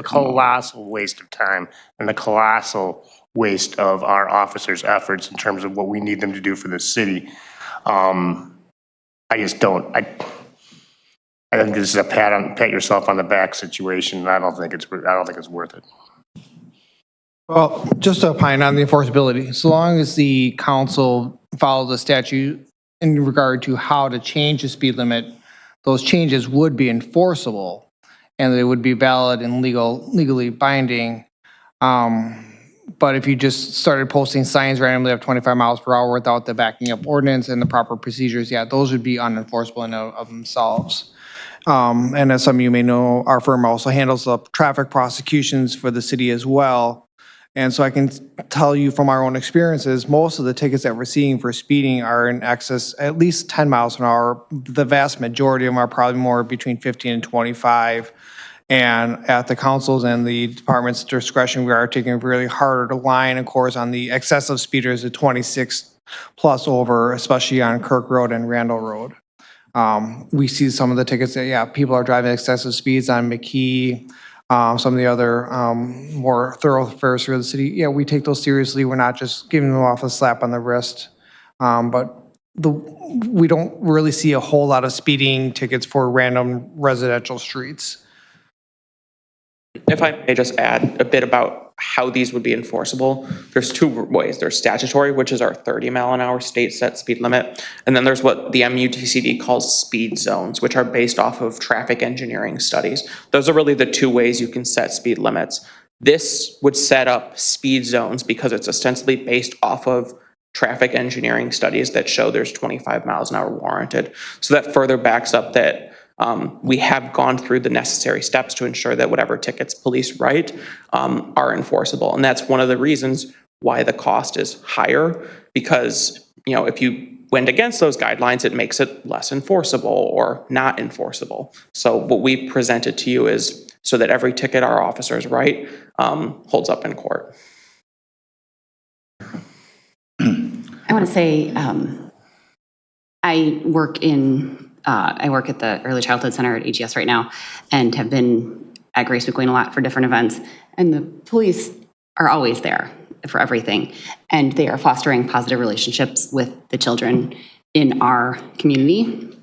colossal waste of time and a colossal waste of our officers' efforts in terms of what we need them to do for the city. I just don't. I think this is a pat yourself on the back situation. I don't think it's worth it. Well, just to opine on the enforceability, so long as the council follows the statute in regard to how to change the speed limit, those changes would be enforceable and they would be valid and legally binding. But if you just started posting signs randomly of 25 miles per hour without the backing up ordinance and the proper procedures, yeah, those would be unenforceable in and of themselves. And as some of you may know, our firm also handles the traffic prosecutions for the city as well. And so I can tell you from our own experiences, most of the tickets that we're seeing for speeding are in excess at least 10 miles an hour. The vast majority of them are probably more between 15 and 25. And at the council's and the department's discretion, we are taking a really harder line, of course, on the excessive speeders at 26 plus over, especially on Kirk Road and Randall Road. We see some of the tickets that, yeah, people are driving excessive speeds on McKee, some of the other more thoroughfares through the city. Yeah, we take those seriously. We're not just giving them off a slap on the wrist. But we don't really see a whole lot of speeding tickets for random residential streets. If I may just add a bit about how these would be enforceable, there's two ways. There's statutory, which is our 30 mile an hour state set speed limit. And then there's what the MUTCD calls speed zones, which are based off of traffic engineering studies. Those are really the two ways you can set speed limits. This would set up speed zones because it's ostensibly based off of traffic engineering studies that show there's 25 miles an hour warranted. So that further backs up that we have gone through the necessary steps to ensure that whatever tickets police write are enforceable. And that's one of the reasons why the cost is higher, because, you know, if you went against those guidelines, it makes it less enforceable or not enforceable. So what we presented to you is so that every ticket our officers write holds up in court. I want to say I work at the Early Childhood Center at AGS right now and have been at Grace McQueen a lot for different events. And the police are always there for everything. And they are fostering positive relationships with the children in our community.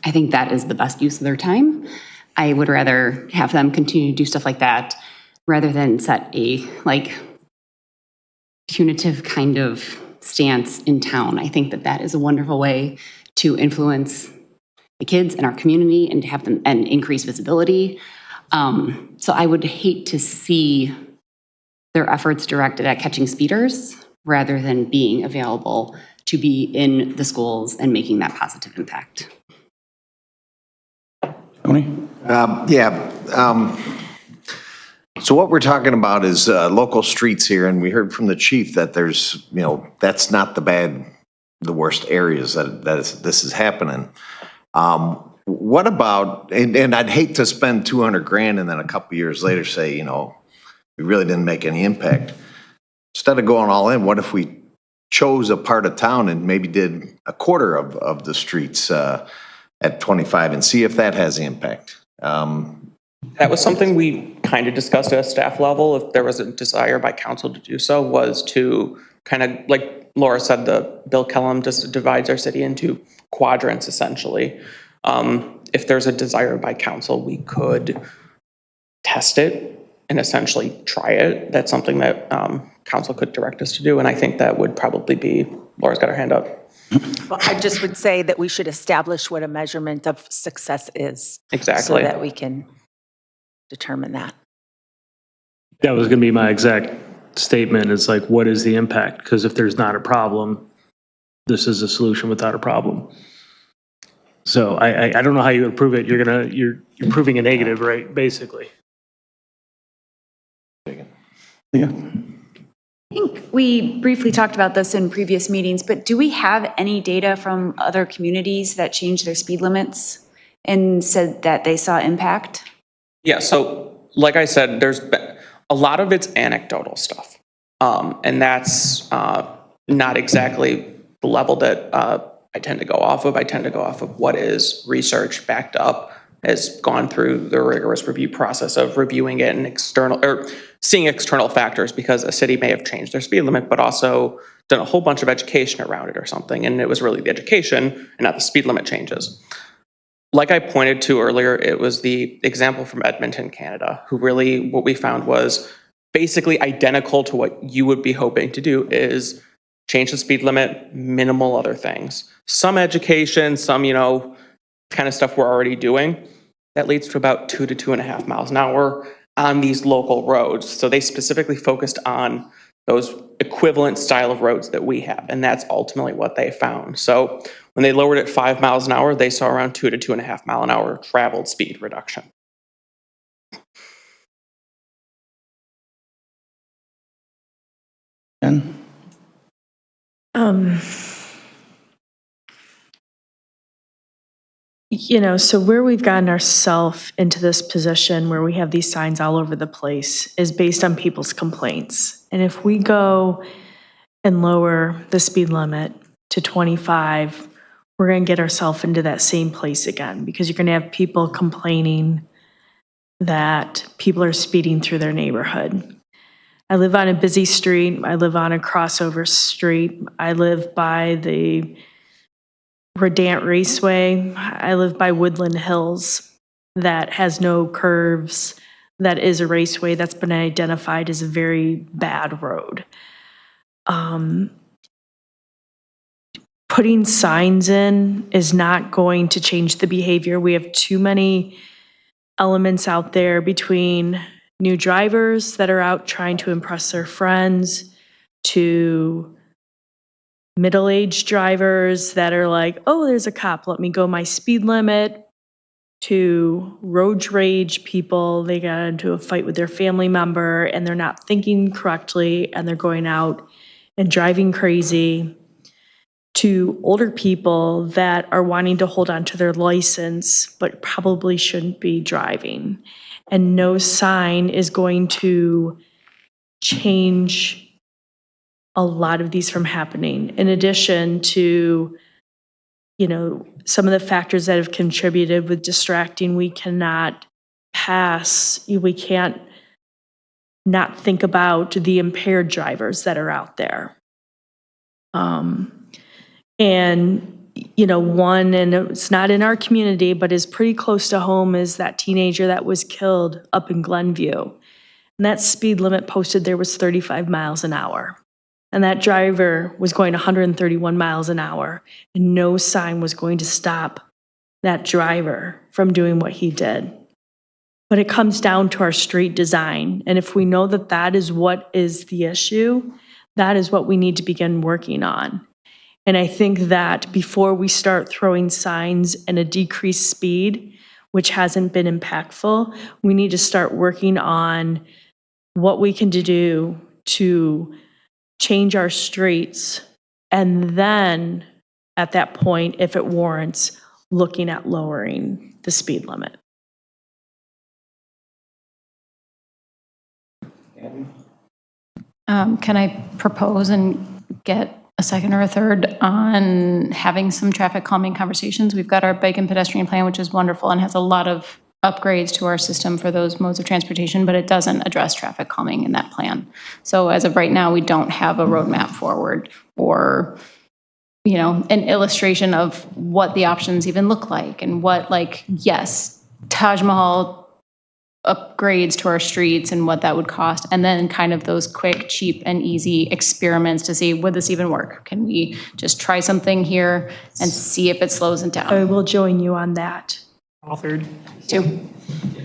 I think that is the best use of their time. I would rather have them continue to do stuff like that rather than set a punitive kind of stance in town. I think that is a wonderful way to influence the kids in our community and to have them and increase visibility. So I would hate to see their efforts directed at catching speeders rather than being available to be in the schools and making that positive impact. Tony? So what we're talking about is local streets here, and we heard from the chief that there's, that's not the worst areas that this is happening. What about, and I'd hate to spend 200 grand and then a couple years later say, we really didn't make any impact. Instead of going all in, what if we chose a part of town and maybe did a quarter of the streets at 25 and see if that has impact. That was something we kind of discussed at a staff level. If there was a desire by council to do so, was to kind of, like Laura said, the Bill Kellum just divides our city into quadrants essentially. If there's a desire by council, we could test it and essentially try it. That's something that council could direct us to do. And I think that would probably be, Laura's got her hand up. Well, I just would say that we should establish what a measurement of success is. Exactly. So that we can determine that. That was going to be my exact statement. It's like, what is the impact? Because if there's not a problem, this is a solution without a problem. So I don't know how you would prove it. You're proving a negative, right? Basically. Yeah. I think we briefly talked about this in previous meetings, but do we have any data from other communities that changed their speed limits and said that they saw impact? Yeah, so like I said, there's been, a lot of it's anecdotal stuff. And that's not exactly the level that I tend to go off of. I tend to go off of what is research backed up, has gone through the rigorous review process of reviewing it and seeing external factors, because a city may have changed their speed limit, but also done a whole bunch of education around it or something. And it was really the education and not the speed limit changes. Like I pointed to earlier, it was the example from Edmonton, Canada, who really, what we found was basically identical to what you would be hoping to do, is change the speed limit, minimal other things. Some education, some, kind of stuff we're already doing. That leads to about 2 to 2.5 miles an hour on these local roads. So they specifically focused on those equivalent style of roads that we have. And that's ultimately what they found. So when they lowered it 5 miles an hour, they saw around 2 to 2.5 mile an hour traveled speed reduction. Jen? So where we've gotten ourselves into this position where we have these signs all over the place is based on people's complaints. And if we go and lower the speed limit to 25, we're going to get ourselves into that same place again, because you're going to have people complaining that people are speeding through their neighborhood. I live on a busy street. I live on a crossover street. I live by the Redant Raceway. I live by Woodland Hills that has no curves. That is a raceway that's been identified as a very bad road. Putting signs in is not going to change the behavior. We have too many elements out there, between new drivers that are out trying to impress their friends, to middle-aged drivers that are like, oh, there's a cop, let me go my speed limit, to road rage people. They got into a fight with their family member and they're not thinking correctly and they're going out and driving crazy, to older people that are wanting to hold on to their license but probably shouldn't be driving. And no sign is going to change a lot of these from happening. In addition to, some of the factors that have contributed with distracting, we cannot not think about the impaired drivers that are out there. One, and it's not in our community, but is pretty close to home, is that teenager that was killed up in Glenview. And that speed limit posted there was 35 miles an hour. And that driver was going 131 miles an hour, and no sign was going to stop that driver from doing what he did. But it comes down to our street design. And if we know that that is what is the issue, that is what we need to begin working on. And I think that before we start throwing signs and a decreased speed, which hasn't been impactful, we need to start working on what we can do to change our streets, and then at that point, if it warrants, looking at lowering the speed limit. Can I propose and get a second or a third on having some traffic calming conversations. We've got our bike and pedestrian plan, which is wonderful and has a lot of upgrades to our system for those modes of transportation, but it doesn't address traffic calming in that plan. So as of right now, we don't have a roadmap forward or, you know, an illustration of what the options even look like and what, like, yes, Taj Mahal upgrades to our streets and what that would cost, and then kind of those quick, cheap, and easy experiments to see, would this even work? Can we just try something here and see if it slows it down? I will join you on that. Authored. Two.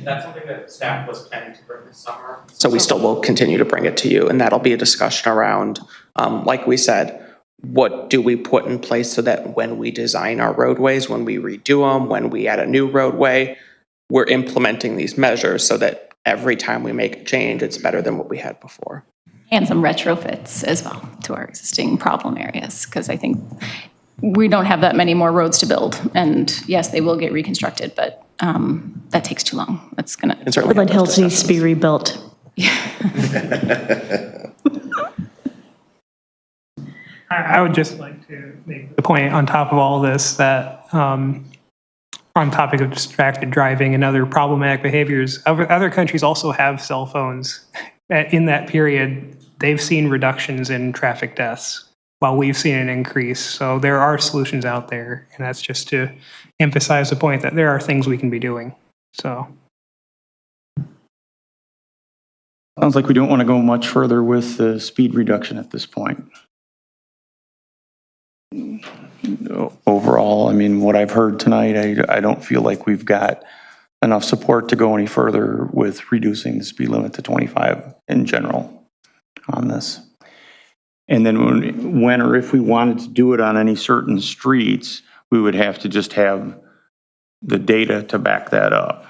That's something that staff was planning to bring this summer. So we still will continue to bring it to you, and that'll be a discussion around, like we said, what do we put in place so that when we design our roadways, when we redo them, when we add a new roadway, we're implementing these measures so that every time we make a change, it's better than what we had before. And some retrofits as well to our existing problem areas, because I think we don't have that many more roads to build. And yes, they will get reconstructed, but that takes too long. That's gonna. Woodland Hills needs to be rebuilt. I would just like to make the point on top of all this that on topic of distracted driving and other problematic behaviors, other countries also have cell phones. In that period, they've seen reductions in traffic deaths while we've seen an increase. So there are solutions out there, and that's just to emphasize the point that there are things we can be doing. So. Sounds like we don't want to go much further with the speed reduction at this point. Overall, I mean, what I've heard tonight, I don't feel like we've got enough support to go any further with reducing the speed limit to 25 in general on this. And then when or if we wanted to do it on any certain streets, we would have to just have the data to back that up.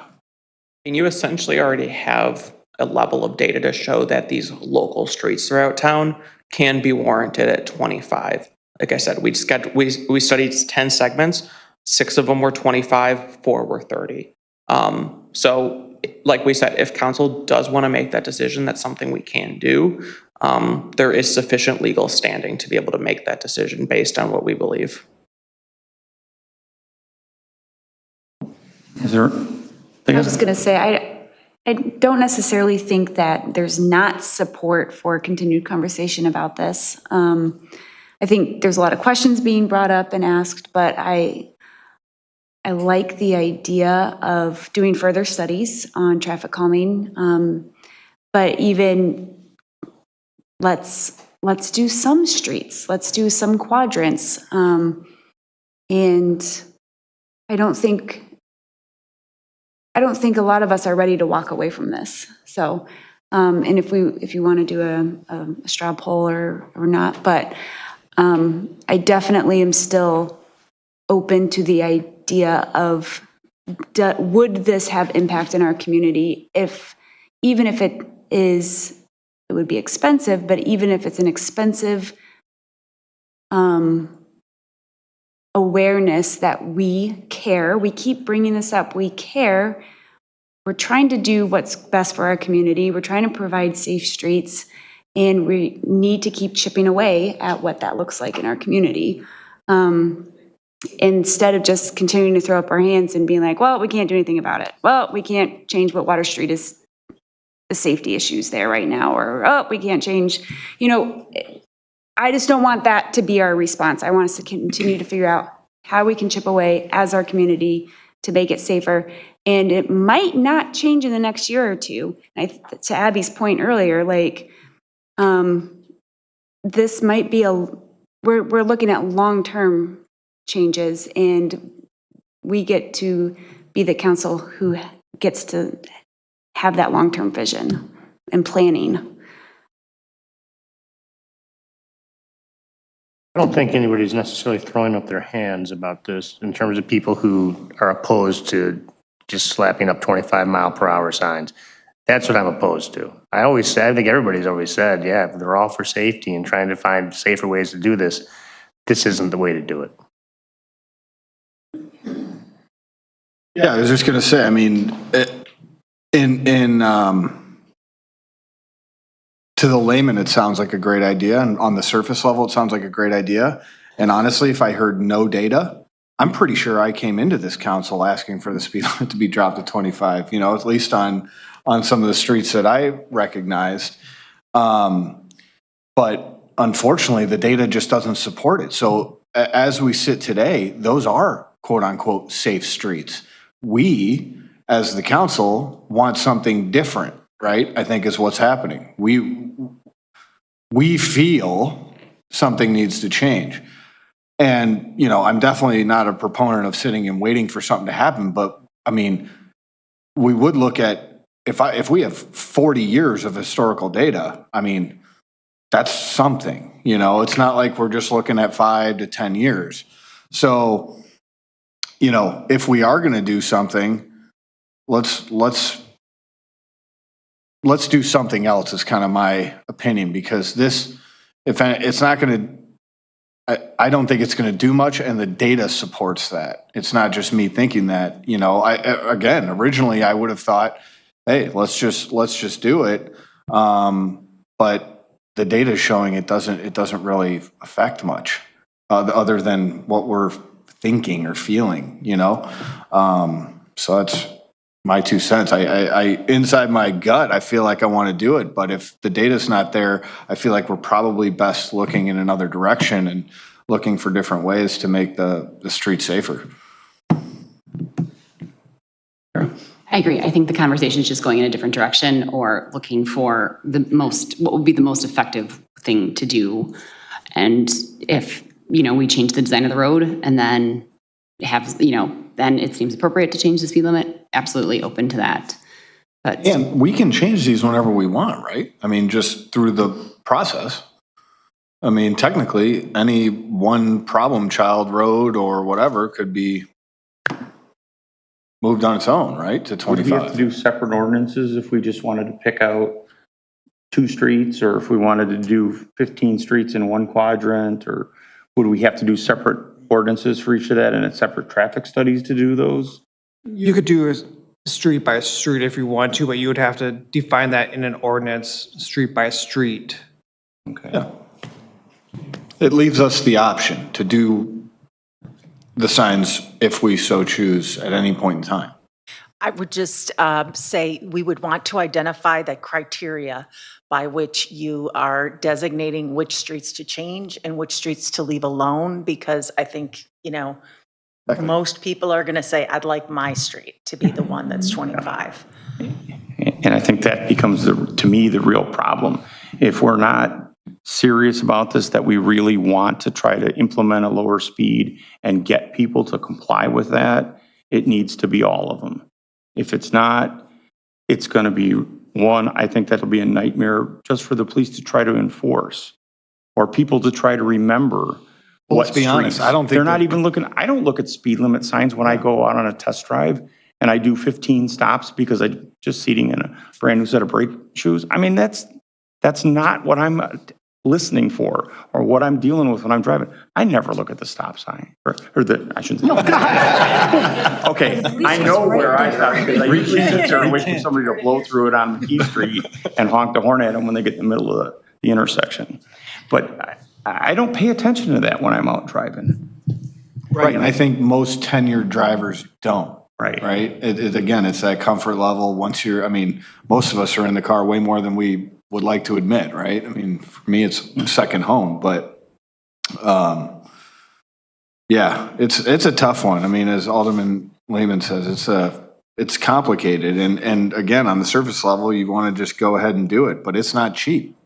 And you essentially already have a level of data to show that these local streets throughout town can be warranted at 25. Like I said, we studied 10 segments, 6 of them were 25, 4 were 30. So like we said, if council does want to make that decision, that's something we can do. There is sufficient legal standing to be able to make that decision based on what we believe. I was just going to say, I don't necessarily think that there's not support for continued conversation about this. I think there's a lot of questions being brought up and asked, but I like the idea of doing further studies on traffic calming. But even let's do some streets, let's do some quadrants. And I don't think a lot of us are ready to walk away from this. So, and if you want to do a straw poll or not, but I definitely am still open to the idea of would this have impact in our community even if it would be expensive, but even if it's an expensive awareness that we care, we keep bringing this up, we care, we're trying to do what's best for our community, we're trying to provide safe streets, and we need to keep chipping away at what that looks like in our community. Instead of just continuing to throw up our hands and being like, well, we can't do anything about it. Well, we can't change what Water Street is, the safety issues there right now, or, oh, we can't change. I just don't want that to be our response. I want us to continue to figure out how we can chip away as our community to make it safer. And it might not change in the next year or two. To Abby's point earlier, this might be we're looking at long-term changes, and we get to be the council who gets to have that long-term vision and planning. I don't think anybody's necessarily throwing up their hands about this in terms of people who are opposed to just slapping up 25-mile-per-hour signs. That's what I'm opposed to. I think everybody's always said, yeah, they're all for safety and trying to find safer ways to do this. This isn't the way to do it. Yeah, I was just gonna say, I mean, in to the layman, it sounds like a great idea, and on the surface level, it sounds like a great idea. And honestly, if I heard no data, I'm pretty sure I came into this council asking for the speed limit to be dropped to 25, you know, at least on some of the streets that I recognized. But unfortunately, the data just doesn't support it. So as we sit today, those are quote unquote safe streets. We, as the council, want something different, right? I think is what's happening. We feel something needs to change. And, you know, I'm definitely not a proponent of sitting and waiting for something to happen, but I mean, we would look at, if we have 40 years of historical data, I mean, that's something, you know, it's not like we're just looking at 5 to 10 years. So, you know, if we are going to do something, let's do something else is kind of my opinion, because this, if it's not going to, I don't think it's going to do much, and the data supports that. It's not just me thinking that, you know, again, originally I would have thought, hey, let's just do it. But the data is showing it doesn't really affect much, other than what we're thinking or feeling, you know? So that's my 2 cents. I inside my gut, I feel like I want to do it, but if the data's not there, I feel like we're probably best looking in another direction and looking for different ways to make the street safer. I agree. I think the conversation is just going in a different direction, or looking for what would be the most effective thing to do. And if, you know, we change the design of the road and then have, you know, then it seems appropriate to change the speed limit, absolutely open to that. But and we can change these whenever we want, right? I mean, just through the process. I mean, technically, any one problem child road or whatever could be moved on its own, right, to 25. Would we have to do separate ordinances if we just wanted to pick out 2 streets, or if we wanted to do 15 streets in one quadrant, or would we have to do separate ordinances for each of that and separate traffic studies to do those? You could do a street by street if you want to, but you would have to define that in an ordinance, street by street. Okay. Yeah. It leaves us the option to do the signs if we so choose at any point in time. I would just say we would want to identify the criteria by which you are designating which streets to change and which streets to leave alone, because I think, you know, most people are going to say, I'd like my street to be the one that's 25. And I think that becomes, to me, the real problem. If we're not serious about this, that we really want to try to implement a lower speed and get people to comply with that, it needs to be all of them. If it's not, it's going to be one, I think that'll be a nightmare just for the police to try to enforce, or people to try to remember. Well, let's be honest, I don't think they're not even looking. I don't look at speed limit signs when I go out on a test drive and I do 15 stops because I'm just seating in a brand new set of brake shoes. I mean, that's not what I'm listening for or what I'm dealing with when I'm driving. I never look at the stop sign or I shouldn't say. Okay, I know where I stop because I usually sit there and wait for somebody to blow through it on McKee Street and honk the horn at them when they get in the middle of the intersection. But I don't pay attention to that when I'm out driving. Right, and I think most tenured drivers don't. Right. Right? Again, it's that comfort level. Once you're, I mean, most of us are in the car way more than we would like to admit, right? I mean, for me, it's second home, but yeah, it's a tough one. I mean, as Alderman Lehman says, it's complicated. And again, on the surface level, you want to just go ahead and do it, but it's not cheap.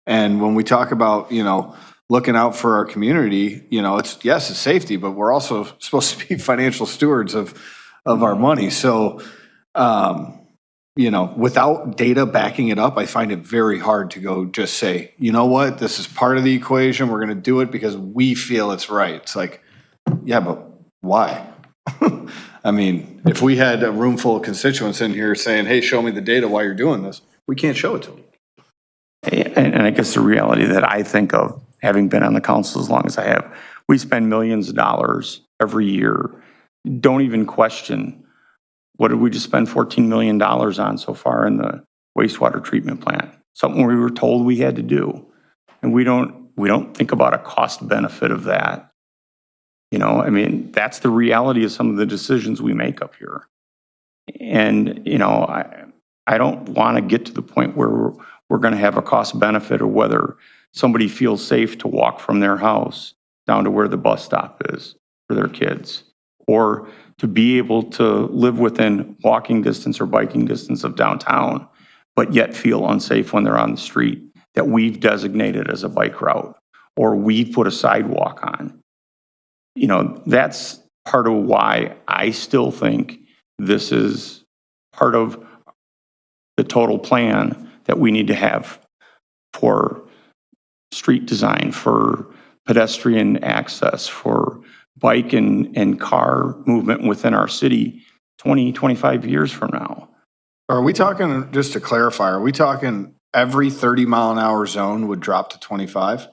And when we talk about, you know, looking out for our community, you know, it's safety, but we're also supposed to be financial stewards of our money. So, you know, without data backing it up, I find it very hard to go just say, you know what, this is part of the equation. We're going to do it because we feel it's right. It's like, yeah, but why? I mean, if we had a room full of constituents in here saying, hey, show me the data while you're doing this, we can't show it to them. And I guess the reality that I think of, having been on the council as long as I have, we spend millions of dollars every year. Don't even question, what did we just spend $14 million on so far in the wastewater treatment plant? something we were told we had to do. And we don't think about a cost benefit of that. You know, I mean, that's the reality of some of the decisions we make up here. And, you know, I don't want to get to the point where we're going to have a cost benefit, or whether somebody feels safe to walk from their house down to where the bus stop is for their kids, or to be able to live within walking distance or biking distance of downtown, but yet feel unsafe when they're on the street that we've designated as a bike route, or we've put a sidewalk on. You know, that's part of why I still think this is part of the total plan that we need to have for street design, for pedestrian access, for bike and car movement within our city 20, 25 years from now. Are we talking, just to clarify, are we talking every 30-mile-an-hour zone would drop to 25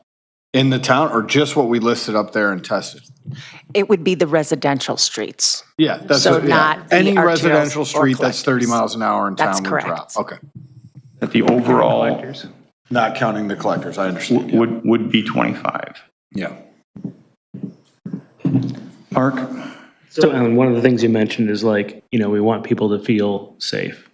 in the town, or just what we listed up there and tested? It would be the residential streets. Yeah, that's So what, yeah. not the Any arterials residential or street that's 30 collectors. miles an hour in That's town would correct. drop. Okay. That the overall Not counting the collectors, I understand. Yeah. would be 25. Yeah. Mark? So, Alan, one of the things you mentioned is like, you know, we want people to feel safe.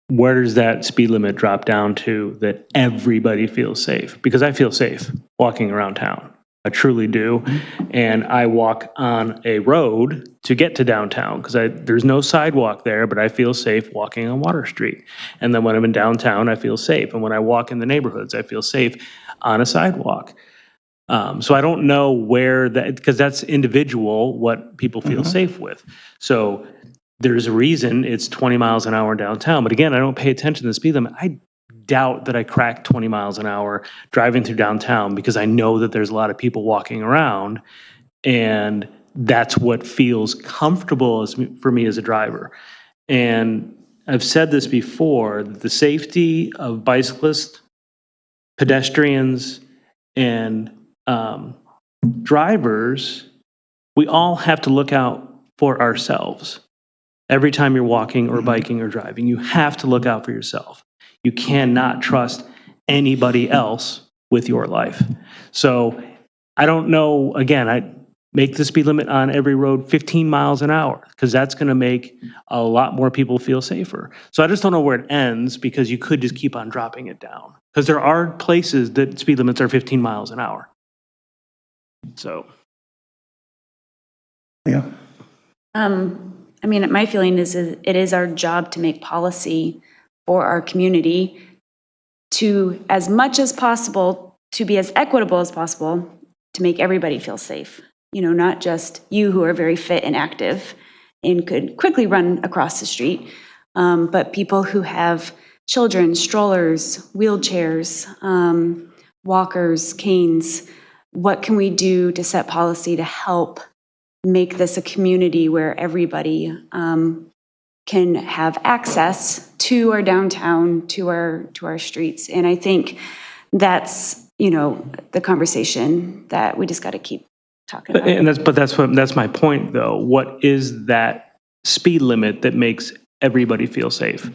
Where does that speed limit drop down to that everybody feels safe? Because I feel safe walking around town. I truly do. And I walk on a road to get to downtown because there's no sidewalk there, but I feel safe walking on Water Street. And then when I'm in downtown, I feel safe. And when I walk in the neighborhoods, I feel safe on a sidewalk. So I don't know where that, because that's individual, what people feel safe with. So there's a reason it's 20 miles an hour downtown. But again, I don't pay attention to the speed limit. I doubt that I crack 20 miles an hour driving through downtown because I know that there's a lot of people walking around, and that's what feels comfortable for me as a driver. And I've said this before, the safety of bicyclists, pedestrians, and drivers, we all have to look out for ourselves. Every time you're walking or biking or driving, you have to look out for yourself. You cannot trust anybody else with your life. So I don't know, again, I make the speed limit on every road 15 miles an hour because that's going to make a lot more people feel safer. So I just don't know where it ends because you could just keep on dropping it down because there are places that speed limits are 15 miles an hour. So. Yeah. I mean, my feeling is it is our job to make policy for our community to, as much as possible, to be as equitable as possible, to make everybody feel safe. You know, not just you who are very fit and active and could quickly run across the street, but people who have children, strollers, wheelchairs, walkers, canes. What can we do to set policy to help make this a community where everybody can have access to our downtown, to our streets? And I think that's, you know, the conversation that we just got to keep talking about. And that's my point though. What is that speed limit that makes everybody feel safe?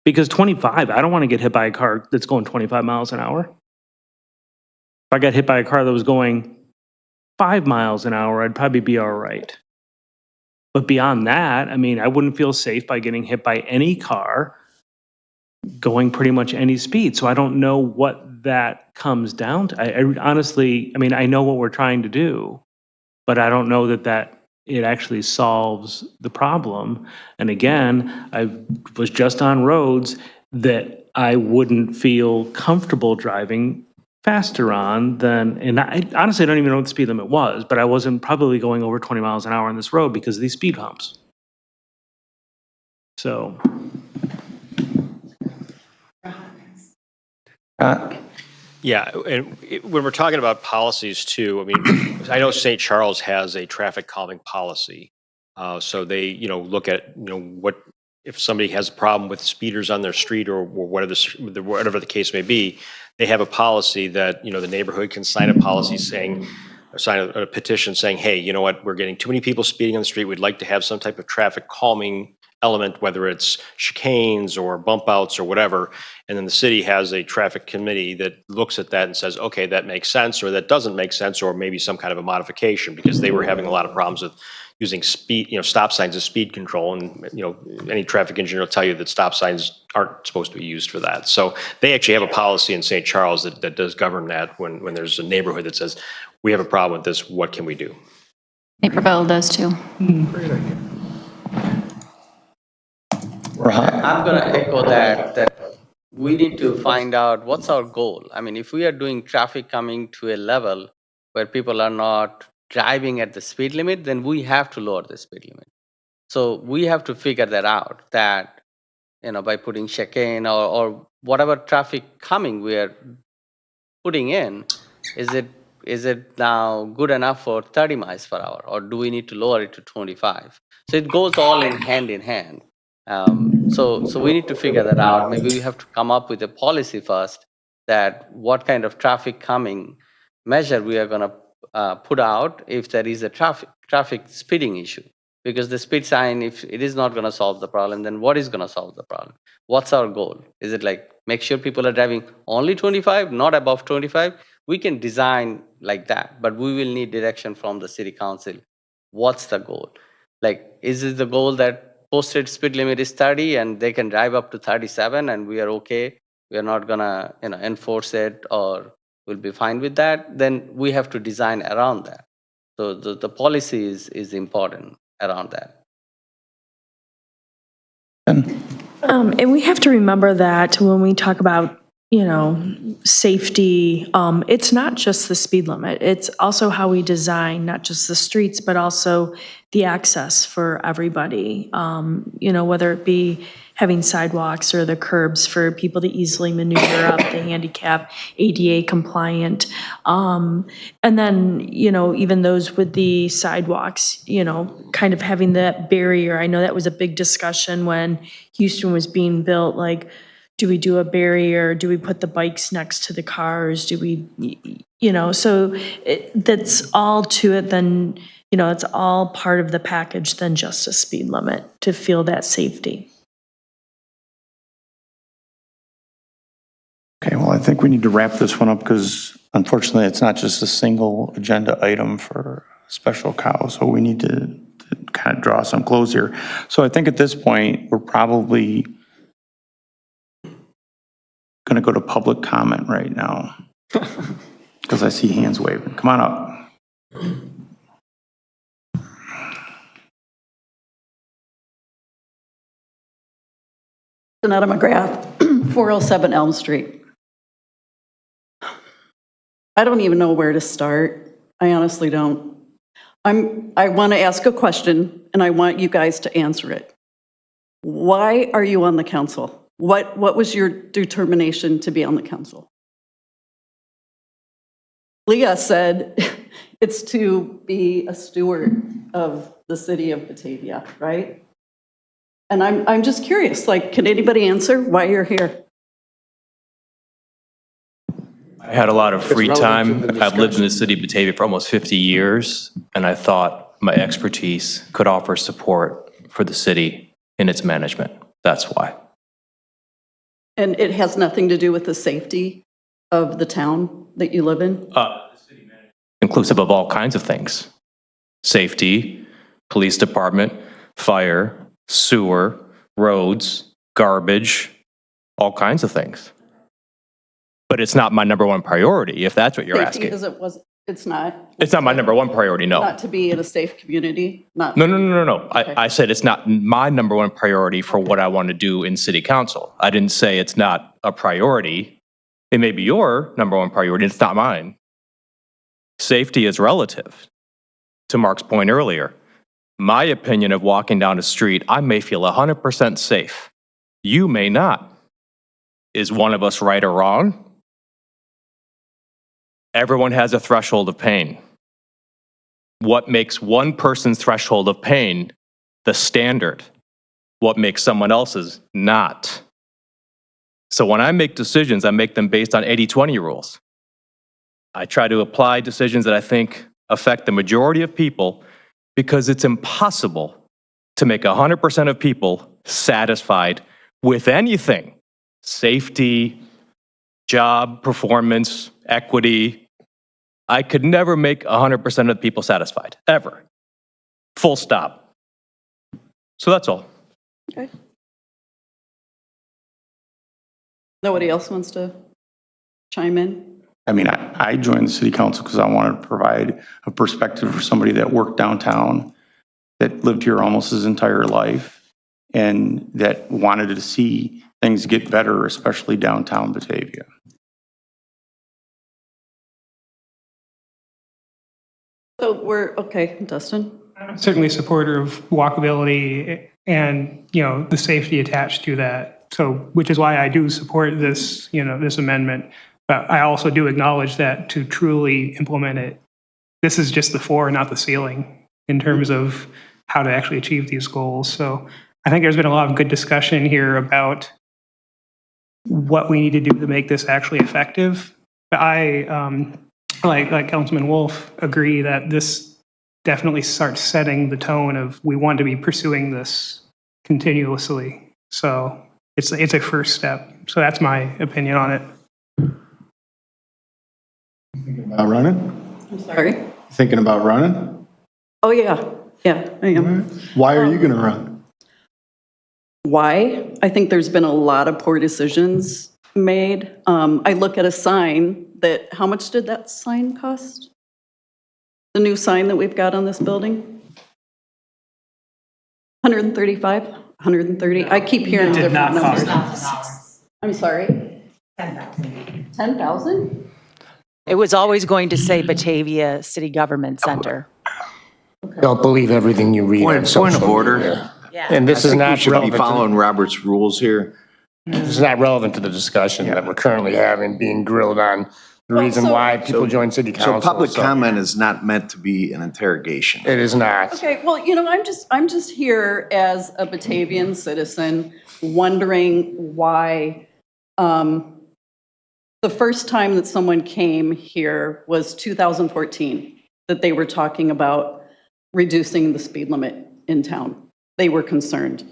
Because 25, I don't want to get hit by a car that's going 25 miles an hour. If I got hit by a car that was going 5 miles an hour, I'd probably be all right. But beyond that, I mean, I wouldn't feel safe by getting hit by any car going pretty much any speed. So I don't know what that comes down to. I honestly, I mean, I know what we're trying to do, but I don't know that it actually solves the problem. And again, I was just on roads that I wouldn't feel comfortable driving faster on than, and I honestly don't even know what the speed limit was, but I wasn't probably going over 20 miles an hour on this road because of these speed humps. So. Yeah, and when we're talking about policies too, I mean, I know St. Charles has a traffic calming policy. So they, you know, look at, you know, what, if somebody has a problem with speeders on their street or whatever the case may be, they have a policy that, you know, the neighborhood can sign a policy saying, or sign a petition saying, hey, you know what, we're getting too many people speeding on the street. We'd like to have some type of traffic calming element, whether it's chicanes or bump outs or whatever. And then the city has a traffic committee that looks at that and says, okay, that makes sense, or that doesn't make sense, or maybe some kind of a modification, because they were having a lot of problems with using speed, stop signs as speed control. And, any traffic engineer will tell you that stop signs aren't supposed to be used for that. So they actually have a policy in St. Charles that does govern that when there's a neighborhood that says, we have a problem with this, what can we do? Naperville does too. I'm going to echo that we need to find out what's our goal. I mean, if we are doing traffic coming to a level where people are not driving at the speed limit, then we have to lower the speed limit. So we have to figure that out, that, by putting chicane or whatever traffic coming we are putting in, is it now good enough for 30 miles per hour, or do we need to lower it to 25? So it goes all in hand. So we need to figure that out. Maybe we have to come up with a policy first, that what kind of traffic calming measure we are going to put out if there is a traffic speeding issue. Because the speed sign, if it is not going to solve the problem, then what is going to solve the problem? What's our goal? Is it like make sure people are driving only 25, not above 25? We can design like that, but we will need direction from the city council. What's the goal? Like, is it the goal that posted speed limit is 30 and they can drive up to 37 and we are okay? We are not gonna, enforce it, or we'll be fine with that. Then we have to design around that. So the policy is important around that. And we have to remember that when we talk about, safety, it's not just the speed limit. It's also how we design, not just the streets, but also the access for everybody. Whether it be having sidewalks or the curbs for people to easily maneuver up, the handicap, ADA compliant. And then, even those with the sidewalks, kind of having that barrier. I know that was a big discussion when Houston was being built, like, do we do a barrier? Do we put the bikes next to the cars? Do we, so that's all to it. Then, it's all part of the package than just a speed limit to feel that safety. Okay, well, I think we need to wrap this one up because unfortunately it's not just a single agenda item for special cow. So we need to kind of draw some close here. So I think at this point, we're probably going to go to public comment right now because I see hands waving. Come on up. Janetta McGrath, 407 Elm Street. I don't even know where to start. I honestly don't. I want to ask a question, and I want you guys to answer it. Why are you on the council? What was your determination to be on the council? Leah said it's to be a steward of the city of Batavia, right? And I'm just curious, like, can anybody answer why you're here? I had a lot of free time. I've lived in the city of Batavia for almost 50 years, and I thought my expertise could offer support for the city in its management. That's why. And it has nothing to do with the safety of the town that you live in? Inclusive of all kinds of things. Safety, police department, fire, sewer, roads, garbage, all kinds of things. But it's not my number one priority, if that's what you're asking. It's not. It's not my number one priority, no. Not to be in a safe community? No. Okay. I said it's not my number one priority for what I want to do in city council. I didn't say it's not a priority. It may be your number one priority, it's not mine. Safety is relative. To Mark's point earlier, my opinion of walking down the street, I may feel 100% safe. You may not. Is one of us right or wrong? Everyone has a threshold of pain. What makes one person's threshold of pain the standard? What makes someone else's not? So when I make decisions, I make them based on 80-20 rules. I try to apply decisions that I think affect the majority of people because it's impossible to make 100% of people satisfied with anything. Safety, job, performance, equity. I could never make 100% of the people satisfied, ever. Full stop. So that's all. Okay. Nobody else wants to chime in? I mean, I joined the city council because I wanted to provide a perspective for somebody that worked downtown, that lived here almost his entire life, and that wanted to see things get better, especially downtown Batavia. So we're, okay, Dustin? I'm certainly a supporter of walkability and, the safety attached to that. So, which is why I do support this, this amendment. But I also do acknowledge that to truly implement it, this is just the floor, not the ceiling, in terms of how to actually achieve these goals. So I think there's been a lot of good discussion here about what we need to do to make this actually effective. But I, like Councilman Wolf, agree that this definitely starts setting the tone of we want to be pursuing this continuously. So it's a first step. So that's my opinion on it. Thinking about running? I'm sorry? Thinking about running? Oh, yeah. Yeah, I am. Why are you going to run? Why? I think there's been a lot of poor decisions made. I look at a sign that, how much did that sign cost? The new sign that we've got on this building? 135? 130? I keep hearing different numbers. I'm sorry? 10,000. 10,000? It was always going to say Batavia City Government Center. Don't believe everything you read on social Point of order. media. And this is We not should be relevant. following Robert's rules here. This is not relevant to the discussion that we're currently having, being grilled on the reason why people join city council. So public comment is not meant to be an interrogation. It is not. Okay, well, I'm just here as a Batavian citizen wondering why the first time that someone came here was 2014, that they were talking about reducing the speed limit in town. They were concerned.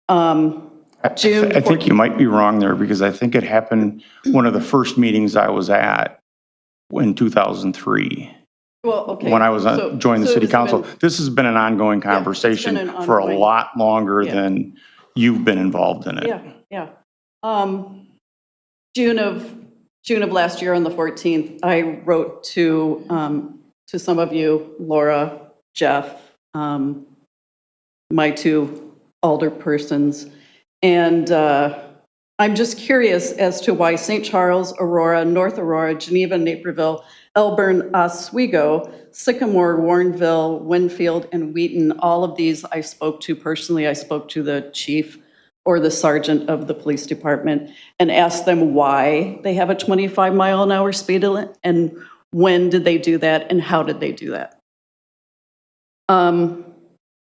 June. I think you might be wrong there, because I think it happened one of the first meetings I was at in 2003. Well, okay. When I was joined the city it's council. been- This has been an ongoing conversation for a lot longer than you've been involved in it. Yeah. June of last year on the 14th, I wrote to some of you, Laura, Jeff, my two alderpersons, and I'm just curious as to why St. Charles, Aurora, North Aurora, Geneva, Naperville, Elburn, Oswego, Sycamore, Warrenville, Winfield, and Wheaton, all of these I spoke to personally. I spoke to the chief or the sergeant of the police department and asked them why they have a 25-mile-an-hour speed limit and when did they do that and how did they do that.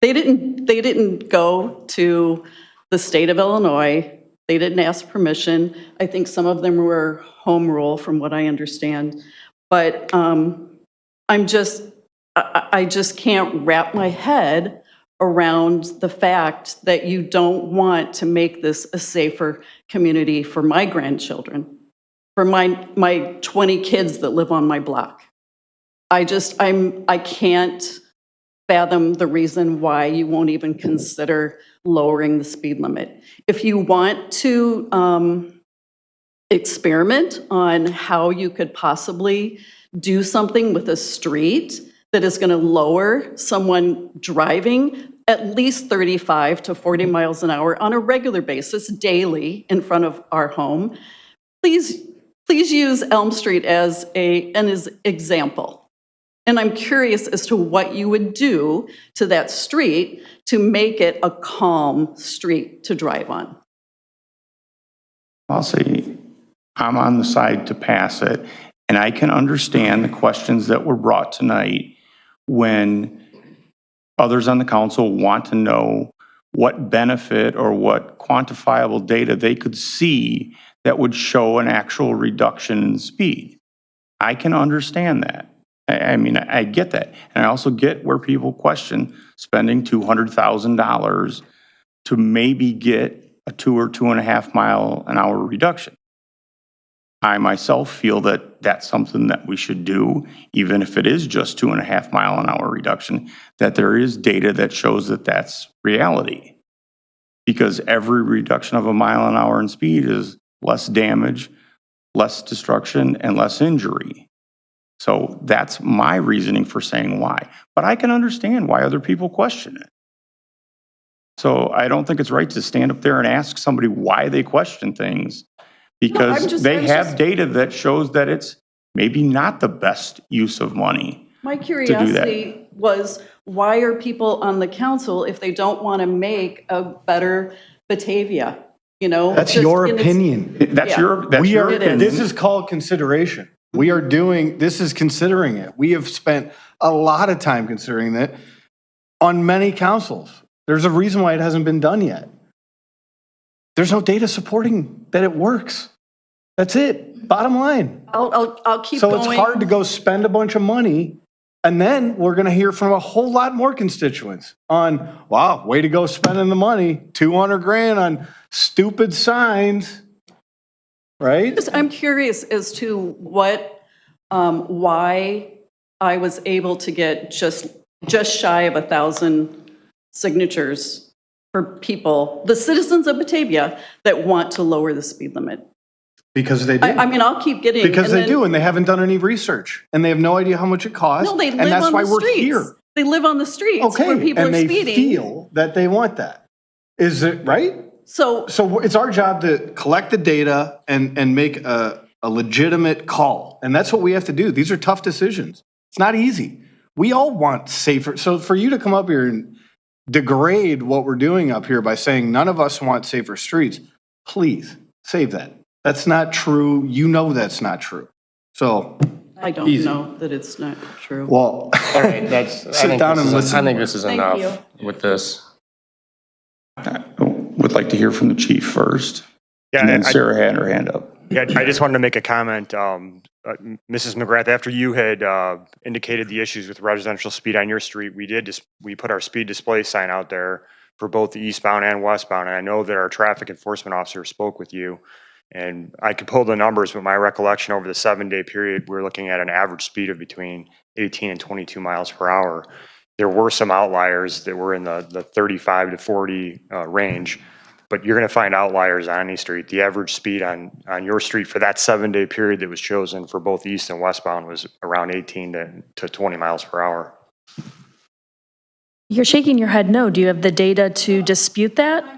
They didn't go to the state of Illinois. They didn't ask permission. I think some of them were home rule from what I understand. But I just can't wrap my head around the fact that you don't want to make this a safer community for my grandchildren, for my 20 kids that live on my block. I can't fathom the reason why you won't even consider lowering the speed limit. If you want to experiment on how you could possibly do something with a street that is going to lower someone driving at least 35 to 40 miles an hour on a regular basis daily in front of our home, please use Elm Street as an example. And I'm curious as to what you would do to that street to make it a calm street to drive on. I'll say I'm on the side to pass it, and I can understand the questions that were brought tonight when others on the council want to know what benefit or what quantifiable data they could see that would show an actual reduction in speed. I can understand that. I mean, I get that. And I also get where people question spending $200,000 to maybe get a 2 or 2.5 mile an hour reduction. I myself feel that that's something that we should do, even if it is just 2.5 mile an hour reduction, that there is data that shows that that's reality. Because every reduction of a mile an hour in speed is less damage, less destruction, and less injury. So that's my reasoning for saying why. But I can understand why other people question it. So I don't think it's right to stand up there and ask somebody why they question things, because they have data that shows that it's maybe not the best use of money. My curiosity was, why are people on the council if they don't want to make a better Batavia? You know, That's just your in its- opinion. That's Yeah. your It opinion. This is called consideration. We are doing, this is considering it. We have spent a lot of time considering that on many councils. There's a reason why it hasn't been done yet. There's no data supporting that it works. That's it. Bottom line. I'll keep So going. it's hard to go spend a bunch of money, and then we're going to hear from a whole lot more constituents on, wow, way to go spending the money, 200 grand on stupid signs, right? I'm curious as to what, why I was able to get just shy of 1,000 signatures for people, the citizens of Batavia, that want to lower the speed limit. Because they do. I mean, I'll keep getting. Because and they then- do, and they haven't done any research, and they have no idea how much it costs. No, they and live that's on why the we're streets. here. They live on the streets Okay, where people and are they speeding. feel that they want that. Is it right? So it's our job to collect the data and make a legitimate call, and that's what we have to do. These are tough decisions. It's not easy. We all want safer. So for you to come up here and degrade what we're doing up here by saying none of us want safer streets, please save that. That's not true. You know that's not true. So I don't easy. know that it's not true. Well, All right, that's, sit down and listen. I think this is Thank enough with this. I would like to hear from the chief first. Yeah, And then I- Sarah had her hand up. Yeah, I just wanted to make a comment. Mrs. McGrath, after you had indicated the issues with residential speed on your street, we put our speed display sign out there for both the eastbound and westbound. And I know that our traffic enforcement officer spoke with you. And I could pull the numbers, but my recollection over the 7-day period, we're looking at an average speed of between 18 and 22 miles per hour. There were some outliers that were in the 35 to 40 range. But you're going to find outliers on any street. The average speed on your street for that 7-day period that was chosen for both east and westbound was around 18 to 20 miles per hour. You're shaking your head no. Do you have the data to dispute that?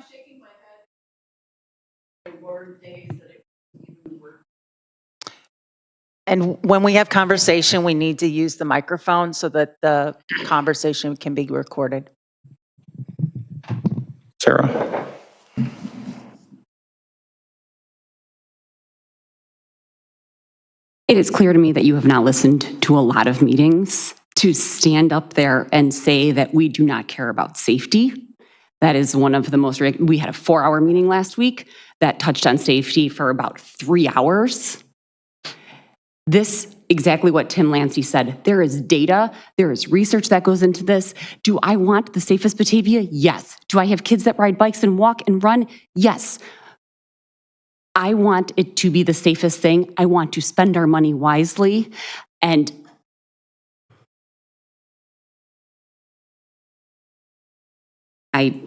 And when we have conversation, we need to use the microphone so that the conversation can be recorded. Sarah? It is clear to me that you have not listened to a lot of meetings to stand up there and say that we do not care about safety. That is one of the most, we had a 4-hour meeting last week that touched on safety for about 3 hours. This, exactly what Tim Lancey said, there is data, there is research that goes into this. Do I want the safest Batavia? Yes. Do I have kids that ride bikes and walk and run? Yes. I want it to be the safest thing. I want to spend our money wisely. And I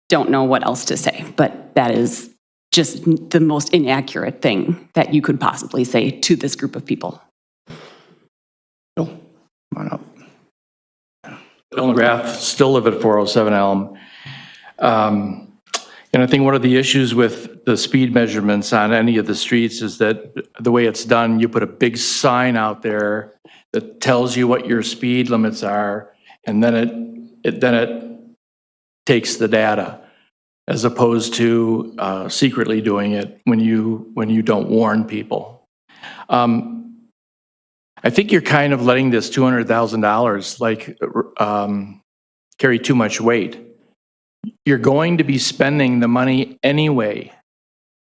don't know what else to say, but that is just the most inaccurate thing that you could possibly say to this group of people. Bill, come on up. Bill McGrath, still live at 407 Elm. And I think one of the issues with the speed measurements on any of the streets is that the way it's done, you put a big sign out there that tells you what your speed limits are, and then it takes the data, as opposed to secretly doing it when you don't warn people. I think you're kind of letting this $200,000 carry too much weight. You're going to be spending the money anyway.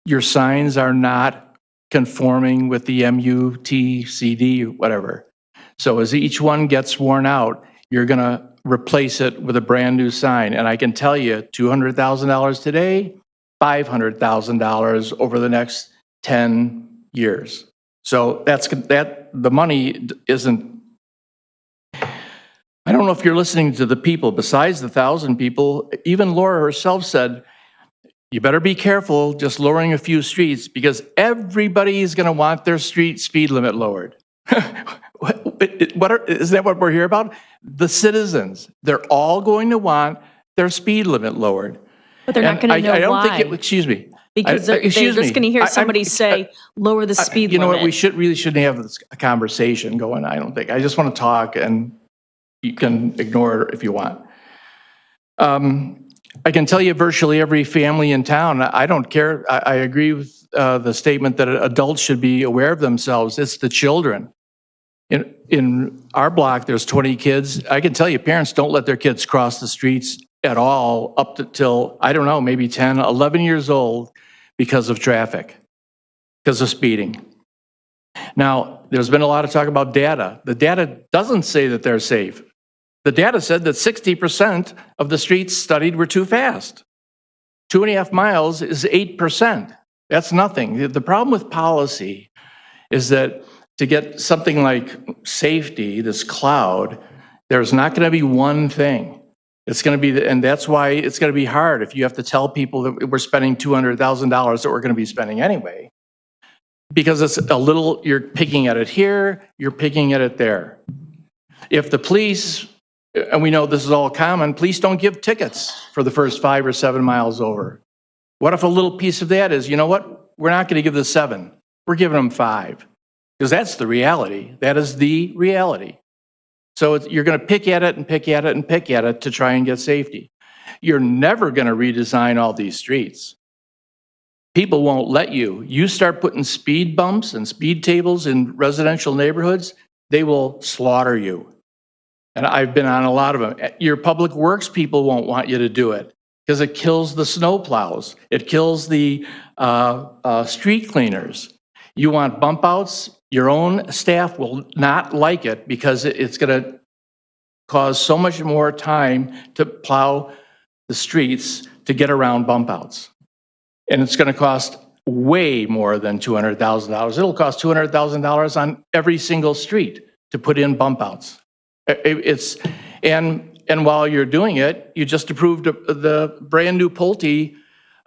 Your signs are not conforming with the MUTCD, whatever. So as each one gets worn out, you're going to replace it with a brand new sign. And I can tell you, $200,000 today, $500,000 over the next 10 years. So the money isn't, I don't know if you're listening to the people. Besides the 1,000 people, even Laura herself said, you better be careful just lowering a few streets because everybody is going to want their street speed limit lowered. Isn't that what we're here about? The citizens, they're all going to want their speed limit lowered. But they're not going to know I don't why. think excuse me. Because they're just going to hear somebody say, lower the speed limit. You know what, we really shouldn't have this conversation going, I don't think. I just want to talk, and you can ignore it if you want. I can tell you virtually every family in town, I don't care. I agree with the statement that adults should be aware of themselves. It's the children. In our block, there's 20 kids. I can tell you parents don't let their kids cross the streets at all up till, I don't know, maybe 10, 11 years old because of traffic, because of speeding. Now, there's been a lot of talk about data. The data doesn't say that they're safe. The data said that 60% of the streets studied were too fast. 2.5 miles is 8%. That's nothing. The problem with policy is that to get something like safety, this cloud, there's not going to be one thing. It's going to be, and that's why it's going to be hard if you have to tell people that we're spending $200,000 that we're going to be spending anyway. Because it's a little, you're picking at it here, you're picking at it there. If the police, and we know this is all common, police don't give tickets for the first 5 or 7 miles over. What if a little piece of that is, you know what, we're not going to give the 7, we're giving them 5. Because that's the reality. That is the reality. So you're going to pick at it and pick at it and pick at it to try and get safety. You're never going to redesign all these streets. People won't let you. You start putting speed bumps and speed tables in residential neighborhoods, they will slaughter you. And I've been on a lot of them. Your public works people won't want you to do it because it kills the snow plows. It kills the street cleaners. You want bump outs, your own staff will not like it because it's going to cause so much more time to plow the streets to get around bump outs. And it's going to cost way more than $200,000. It'll cost $200,000 on every single street to put in bump outs. And while you're doing it, you just approved the brand new Pulte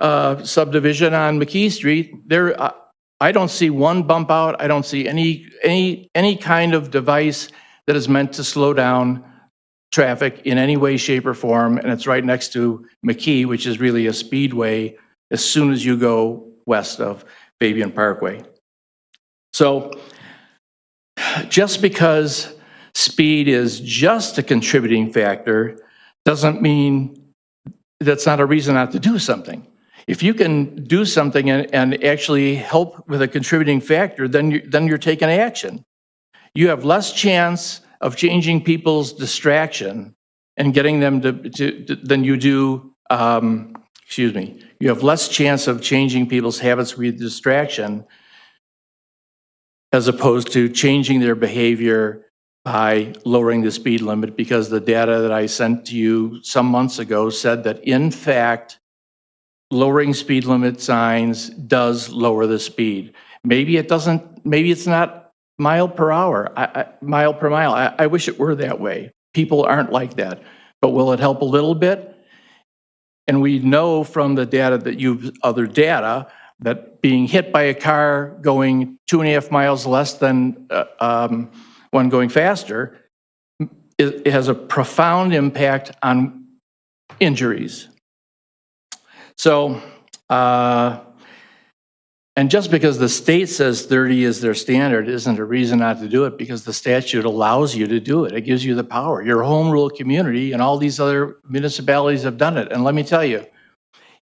subdivision on McKee Street. I don't see one bump out. I don't see any kind of device that is meant to slow down traffic in any way, shape, or form. And it's right next to McKee, which is really a speedway as soon as you go west of Fabian Parkway. So just because speed is just a contributing factor doesn't mean that's not a reason not to do something. If you can do something and actually help with a contributing factor, then you're taking action. You have less chance of changing people's distraction and getting them to than you do, you have less chance of changing people's habits with distraction as opposed to changing their behavior by lowering the speed limit, because the data that I sent to you some months ago said that in fact, lowering speed limit signs does lower the speed. Maybe it doesn't, maybe it's not mile per hour, mile per mile. I wish it were that way. People aren't like that. But will it help a little bit? And we know from the data that other data that being hit by a car going 2.5 miles less than one going faster, it has a profound impact on injuries. So, and just because the state says 30 is their standard isn't a reason not to do it, because the statute allows you to do it. It gives you the power. Your home rule community and all these other municipalities have done it. And let me tell you,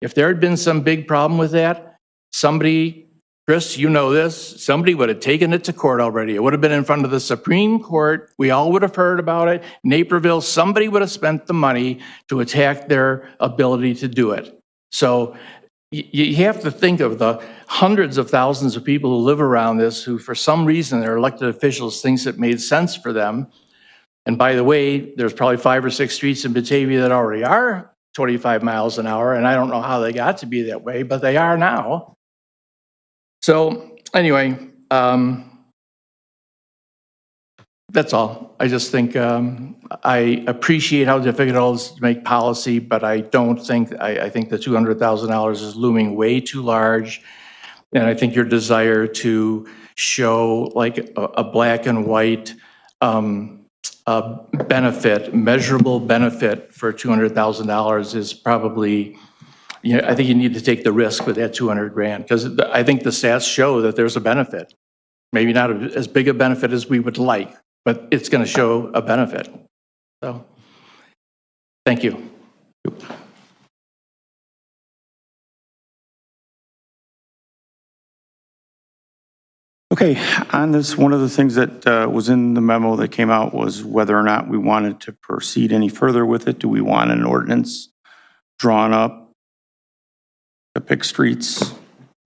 if there had been some big problem with that, somebody, Chris, you know this, somebody would have taken it to court already. It would have been in front of the Supreme Court. We all would have heard about it. Naperville, somebody would have spent the money to attack their ability to do it. So you have to think of the hundreds of thousands of people who live around this who, for some reason, their elected officials thinks it made sense for them. And by the way, there's probably 5 or 6 streets in Batavia that already are 25 miles an hour, and I don't know how they got to be that way, but they are now. So anyway, that's all. I just think I appreciate how difficult it is to make policy, but I don't think, I think the $200,000 is looming way too large. And I think your desire to show like a black and white benefit, measurable benefit for $200,000 is probably, you know, I think you need to take the risk with that 200 grand, because I think the stats show that there's a benefit. Maybe not as big a benefit as we would like, but it's going to show a benefit. So, thank you. Okay, on this, one of the things that was in the memo that came out was whether or not we wanted to proceed any further with it. Do we want an ordinance drawn up to pick streets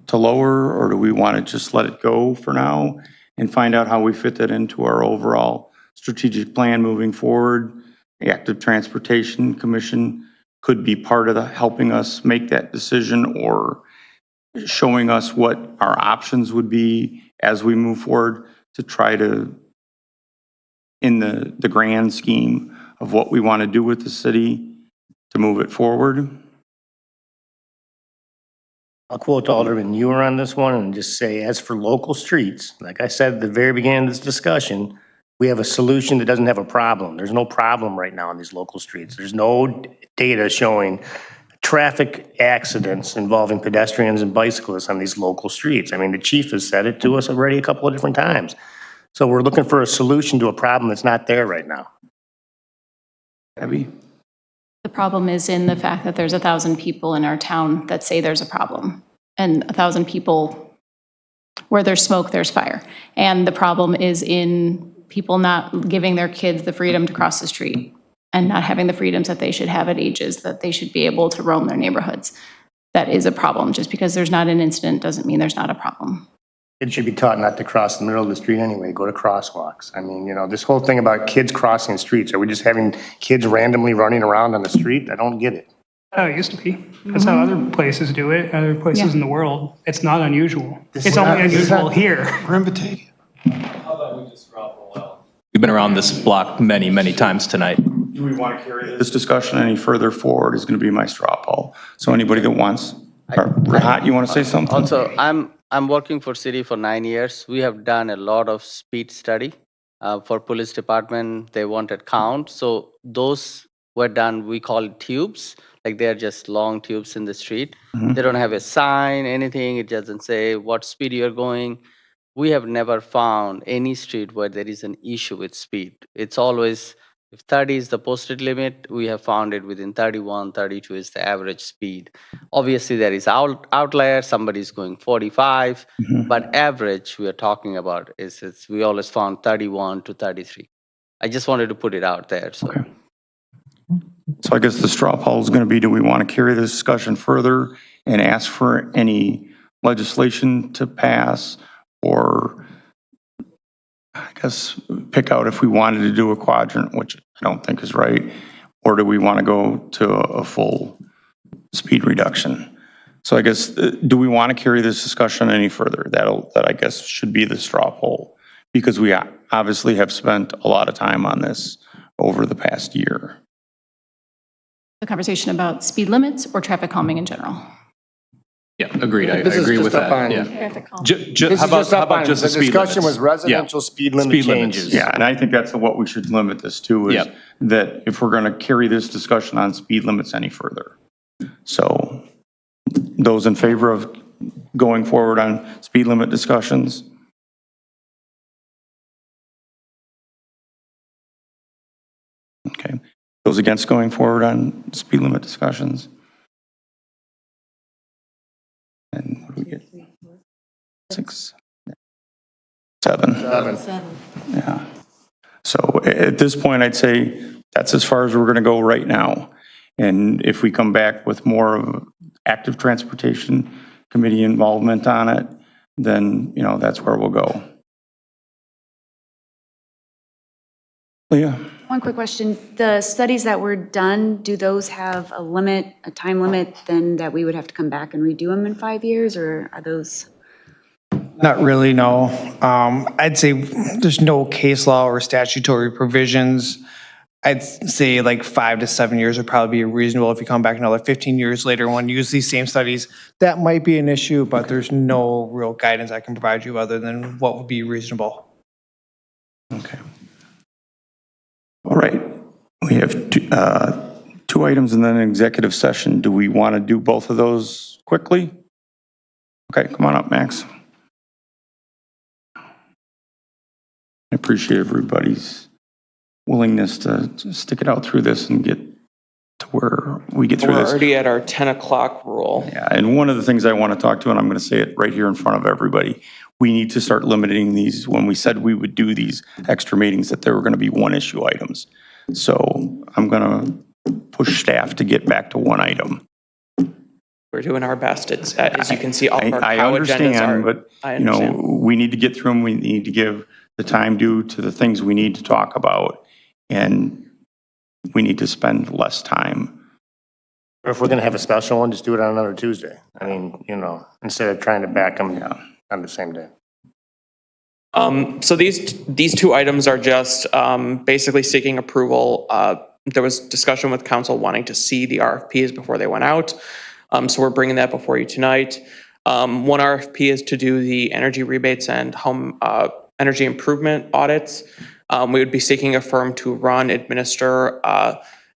to lower, or do we want to just let it go for now and find out how we fit that into our overall strategic plan moving forward? The Active Transportation Commission could be part of the helping us make that decision, or showing us what our options would be as we move forward to try to, in the grand scheme of what we want to do with the city, to move it forward. I'll quote Alderman Ewer on this one and just say, as for local streets, like I said at the very beginning of this discussion, we have a solution that doesn't have a problem. There's no problem right now on these local streets. There's no data showing traffic accidents involving pedestrians and bicyclists on these local streets. I mean, the chief has said it to us already a couple of different times. So we're looking for a solution to a problem that's not there right now. Abby? The problem is in the fact that there's 1,000 people in our town that say there's a problem, and 1,000 people, where there's smoke, there's fire. And the problem is in people not giving their kids the freedom to cross the street and not having the freedoms that they should have at ages that they should be able to roam their neighborhoods. That is a problem. Just because there's not an incident doesn't mean there's not a problem. Kids should be taught not to cross the middle of the street anyway, go to crosswalks. I mean, you know, this whole thing about kids crossing streets, are we just having kids randomly running around on the street? I don't get it. Oh, it used to be. That's how other places do it, other places in the world. It's not unusual. It's only unusual here. We're in Batavia. How about we just drop roll out? We've been around this block many, many times tonight. Do we want to carry this discussion any further forward is going to be my straw poll. So anybody that wants, Rahat, you want to say something? Also, I'm working for city for 9 years. We have done a lot of speed study for police department. They wanted count. So those were done, we call it tubes. Like they're just long tubes in the street. They don't have a sign, anything. It doesn't say what speed you're going. We have never found any street where there is an issue with speed. It's always, if 30 is the posted limit, we have found it within 31, 32 is the average speed. Obviously, there is outlier, somebody's going 45, but average we are talking about is we always found 31 to 33. I just wanted to put it out there. So. Okay. So I guess the straw poll is going to be, do we want to carry this discussion further and ask for any legislation to pass, or I guess pick out if we wanted to do a quadrant, which I don't think is right, or do we want to go to a full speed reduction? So I guess, do we want to carry this discussion any further? That I guess should be the straw poll, because we obviously have spent a lot of time on this over the past year. The conversation about speed limits or traffic calming in general? Yeah, agreed. I agree with that. Yeah. How about just the speed discussion limits? was residential speed limit changes. Yeah, and I think that's what we should limit this to, is that if we're going to carry this discussion on speed limits any further. So those in favor of going forward on speed limit discussions? Okay. Those against going forward on speed limit discussions? And what do we get? 6, 7. Yeah. So at this point, I'd say that's as far as we're going to go right now. And if we come back with more of active transportation committee involvement on it, then, you know, that's where we'll go. Leah? One quick question. The studies that were done, do those have a limit, a time limit, then that we would have to come back and redo them in 5 years, or are those? Not really, no. I'd say there's no case law or statutory provisions. I'd say like 5 to 7 years would probably be reasonable. If you come back another 15 years later and want to use these same studies, that might be an issue, but there's no real guidance I can provide you other than what would be reasonable. Okay. All right. We have two items and then an executive session. Do we want to do both of those quickly? Okay, come on up, Max. I appreciate everybody's willingness to stick it out through this and get to where we get through We're this. already at our 10 o'clock rule. Yeah, and one of the things I want to talk to, and I'm going to say it right here in front of everybody, we need to start limiting these. When we said we would do these extra meetings, that there were going to be one issue items. So I'm going to push staff to get back to one item. We're doing our best. It's, as you can see, all of our I cow agendas are. understand, but you know, we need to get through them. We need to give the time due to the things we need to talk about, and we need to spend less time. Or if we're going to have a special one, just do it on another Tuesday. I mean, you know, instead of trying to back them on the same day. So these two items are just basically seeking approval. There was discussion with council wanting to see the RFPs before they went out. So we're bringing that before you tonight. One RFP is to do the energy rebates and home energy improvement audits. We would be seeking a firm to run, administer,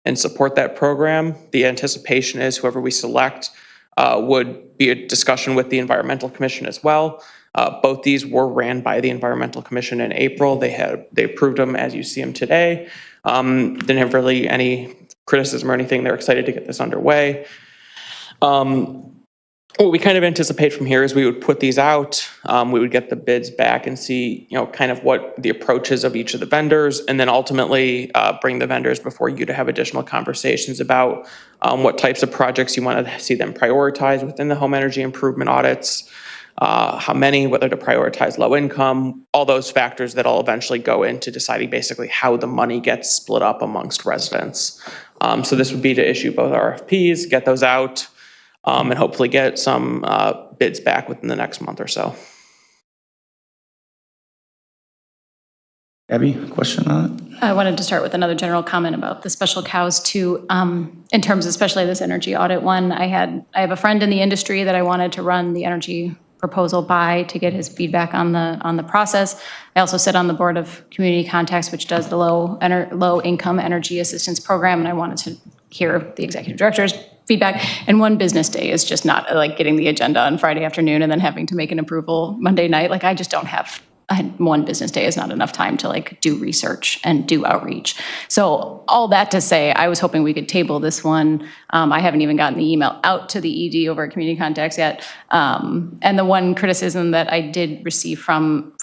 and support that program. The anticipation is whoever we select would be a discussion with the Environmental Commission as well. Both these were ran by the Environmental Commission in April. They approved them as you see them today. Didn't have really any criticism or anything. They're excited to get this underway. What we kind of anticipate from here is we would put these out, we would get the bids back and see, you know, kind of what the approach is of each of the vendors, and then ultimately bring the vendors before you to have additional conversations about what types of projects you want to see them prioritize within the home energy improvement audits, how many, whether to prioritize low income, all those factors that'll eventually go into deciding basically how the money gets split up amongst residents. So this would be to issue both RFPs, get those out, and hopefully get some bids back within the next month or so. Abby, question on it? I wanted to start with another general comment about the special cows too. In terms of especially this energy audit one, I have a friend in the industry that I wanted to run the energy proposal by to get his feedback on the process. I also sit on the board of Community Contacts, which does the low income energy assistance program, and I wanted to hear the executive director's feedback. And one business day is just not like getting the agenda on Friday afternoon and then having to make an approval Monday night. Like I just don't have, one business day is not enough time to like do research and do outreach. So all that to say, I was hoping we could table this one. I haven't even gotten the email out to the ED over at Community Contacts yet. And the one criticism that I did receive from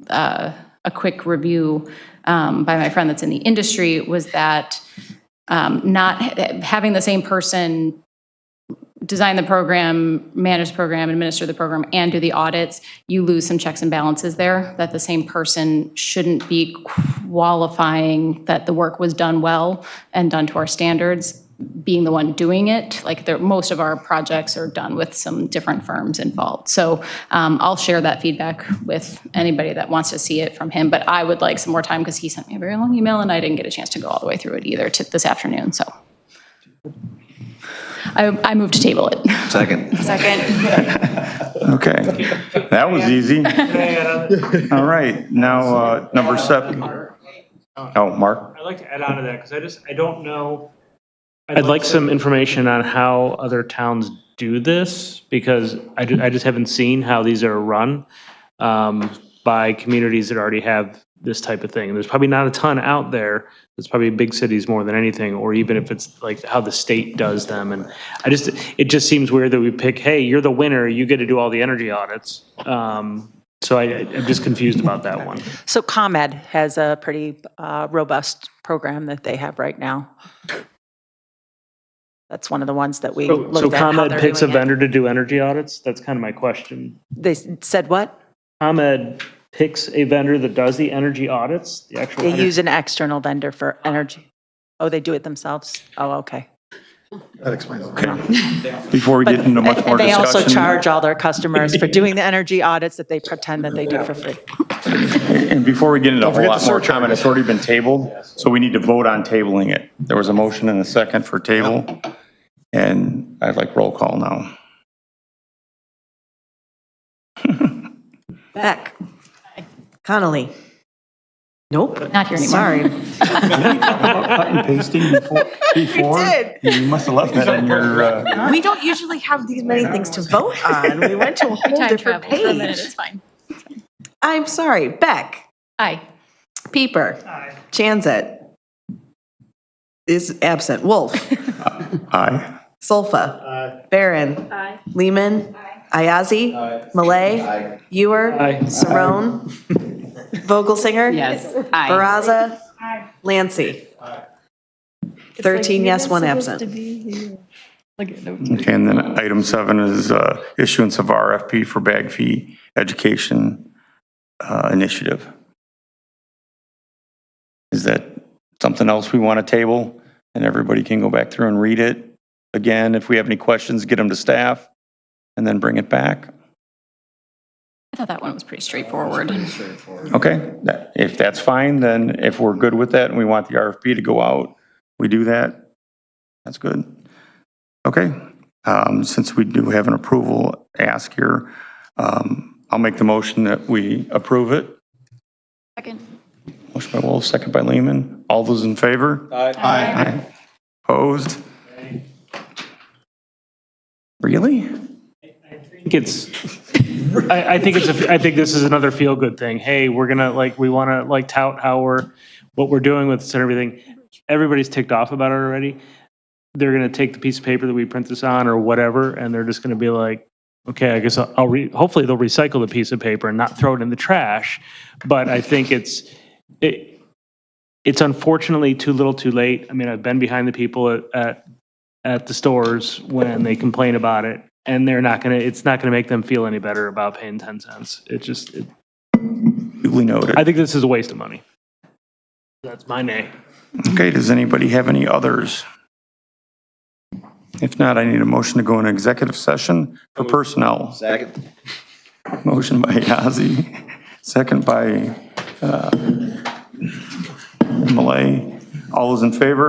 a quick review by my friend that's in the industry was that not having the same person design the program, manage the program, administer the program, and do the audits, you lose some checks and balances there, that the same person shouldn't be qualifying that the work was done well and done to our standards, being the one doing it. Like most of our projects are done with some different firms involved. So I'll share that feedback with anybody that wants to see it from him, but I would like some more time because he sent me a very long email and I didn't get a chance to go all the way through it either this afternoon, so. I moved to table it. Second. Okay, that was easy. All right, now number 7. Oh, Mark? I'd like to add on to that because I don't know. I'd like some information on how other towns do this because I just haven't seen how these are run by communities that already have this type of thing. And there's probably not a ton out there. It's probably big cities more than anything, or even if it's like how the state does them. And it just seems weird that we pick, hey, you're the winner, you get to do all the energy audits. So I'm just confused about that one. So ComEd has a pretty robust program that they have right now. That's one of the ones that we So looked at how ComEd they're picks a doing it. vendor to do energy audits? That's kind of my question. They said what? ComEd picks a vendor that does the energy audits, the actual. They use an external vendor for energy. Oh, they do it themselves? Oh, okay. That explains it. Before we get into much more And they discussion. also charge all their customers for doing the energy audits that they pretend that they do for free. And before we get into a whole forget lot the more surcharges. comment, it's already been tabled, so we need to vote on tabling it. There was a motion and a second for table, and I'd like roll call now. Beck. Connolly. Nope. Not here anymore. Sorry. Cut and pasting before? did. You must have left that in your, We don't usually have these many things to vote on. We went to a whole Time different travel for a minute, page. it's fine. I'm sorry. Beck. Aye. Pieper. Chanzet. Is absent. Wolf. aye. Solfa. Barron. Lehman. Ayazi. Malay. Ewer. Saron. Vogelsinger. Yes. Aye. Baraza. Lancy. 13 yes, 1 absent. Okay, and then item 7 is issuance of RFP for bag fee education initiative. Is that something else we want to table? And everybody can go back through and read it again. If we have any questions, get them to staff and then bring it back. I thought that one was pretty straightforward. Okay, if that's fine, then if we're good with that and we want the RFP to go out, we do that. That's good. Okay, since we do have an approval ask here, I'll make the motion that we approve it. Second. Motion by Wolf, second by Lehman. All those in favor? Aye. Opposed? Really? I think this is another feel-good thing. Hey, we're gonna we want to tout what we're doing with this and everything. Everybody's ticked off about it already. They're gonna take the piece of paper that we print this on or whatever, and they're just gonna be like, okay, I guess hopefully they'll recycle the piece of paper and not throw it in the trash. But I think it's unfortunately too little too late. I mean, I've been behind the people at the stores when they complain about it, and it's not gonna make them feel any better about paying 10 cents. Duly noted. I think this is a waste of money. That's my nay. Okay, does anybody have any others? If not, I need a motion to go into executive session for personnel. Second. Motion by Yazzie, second by Malay. All those in favor?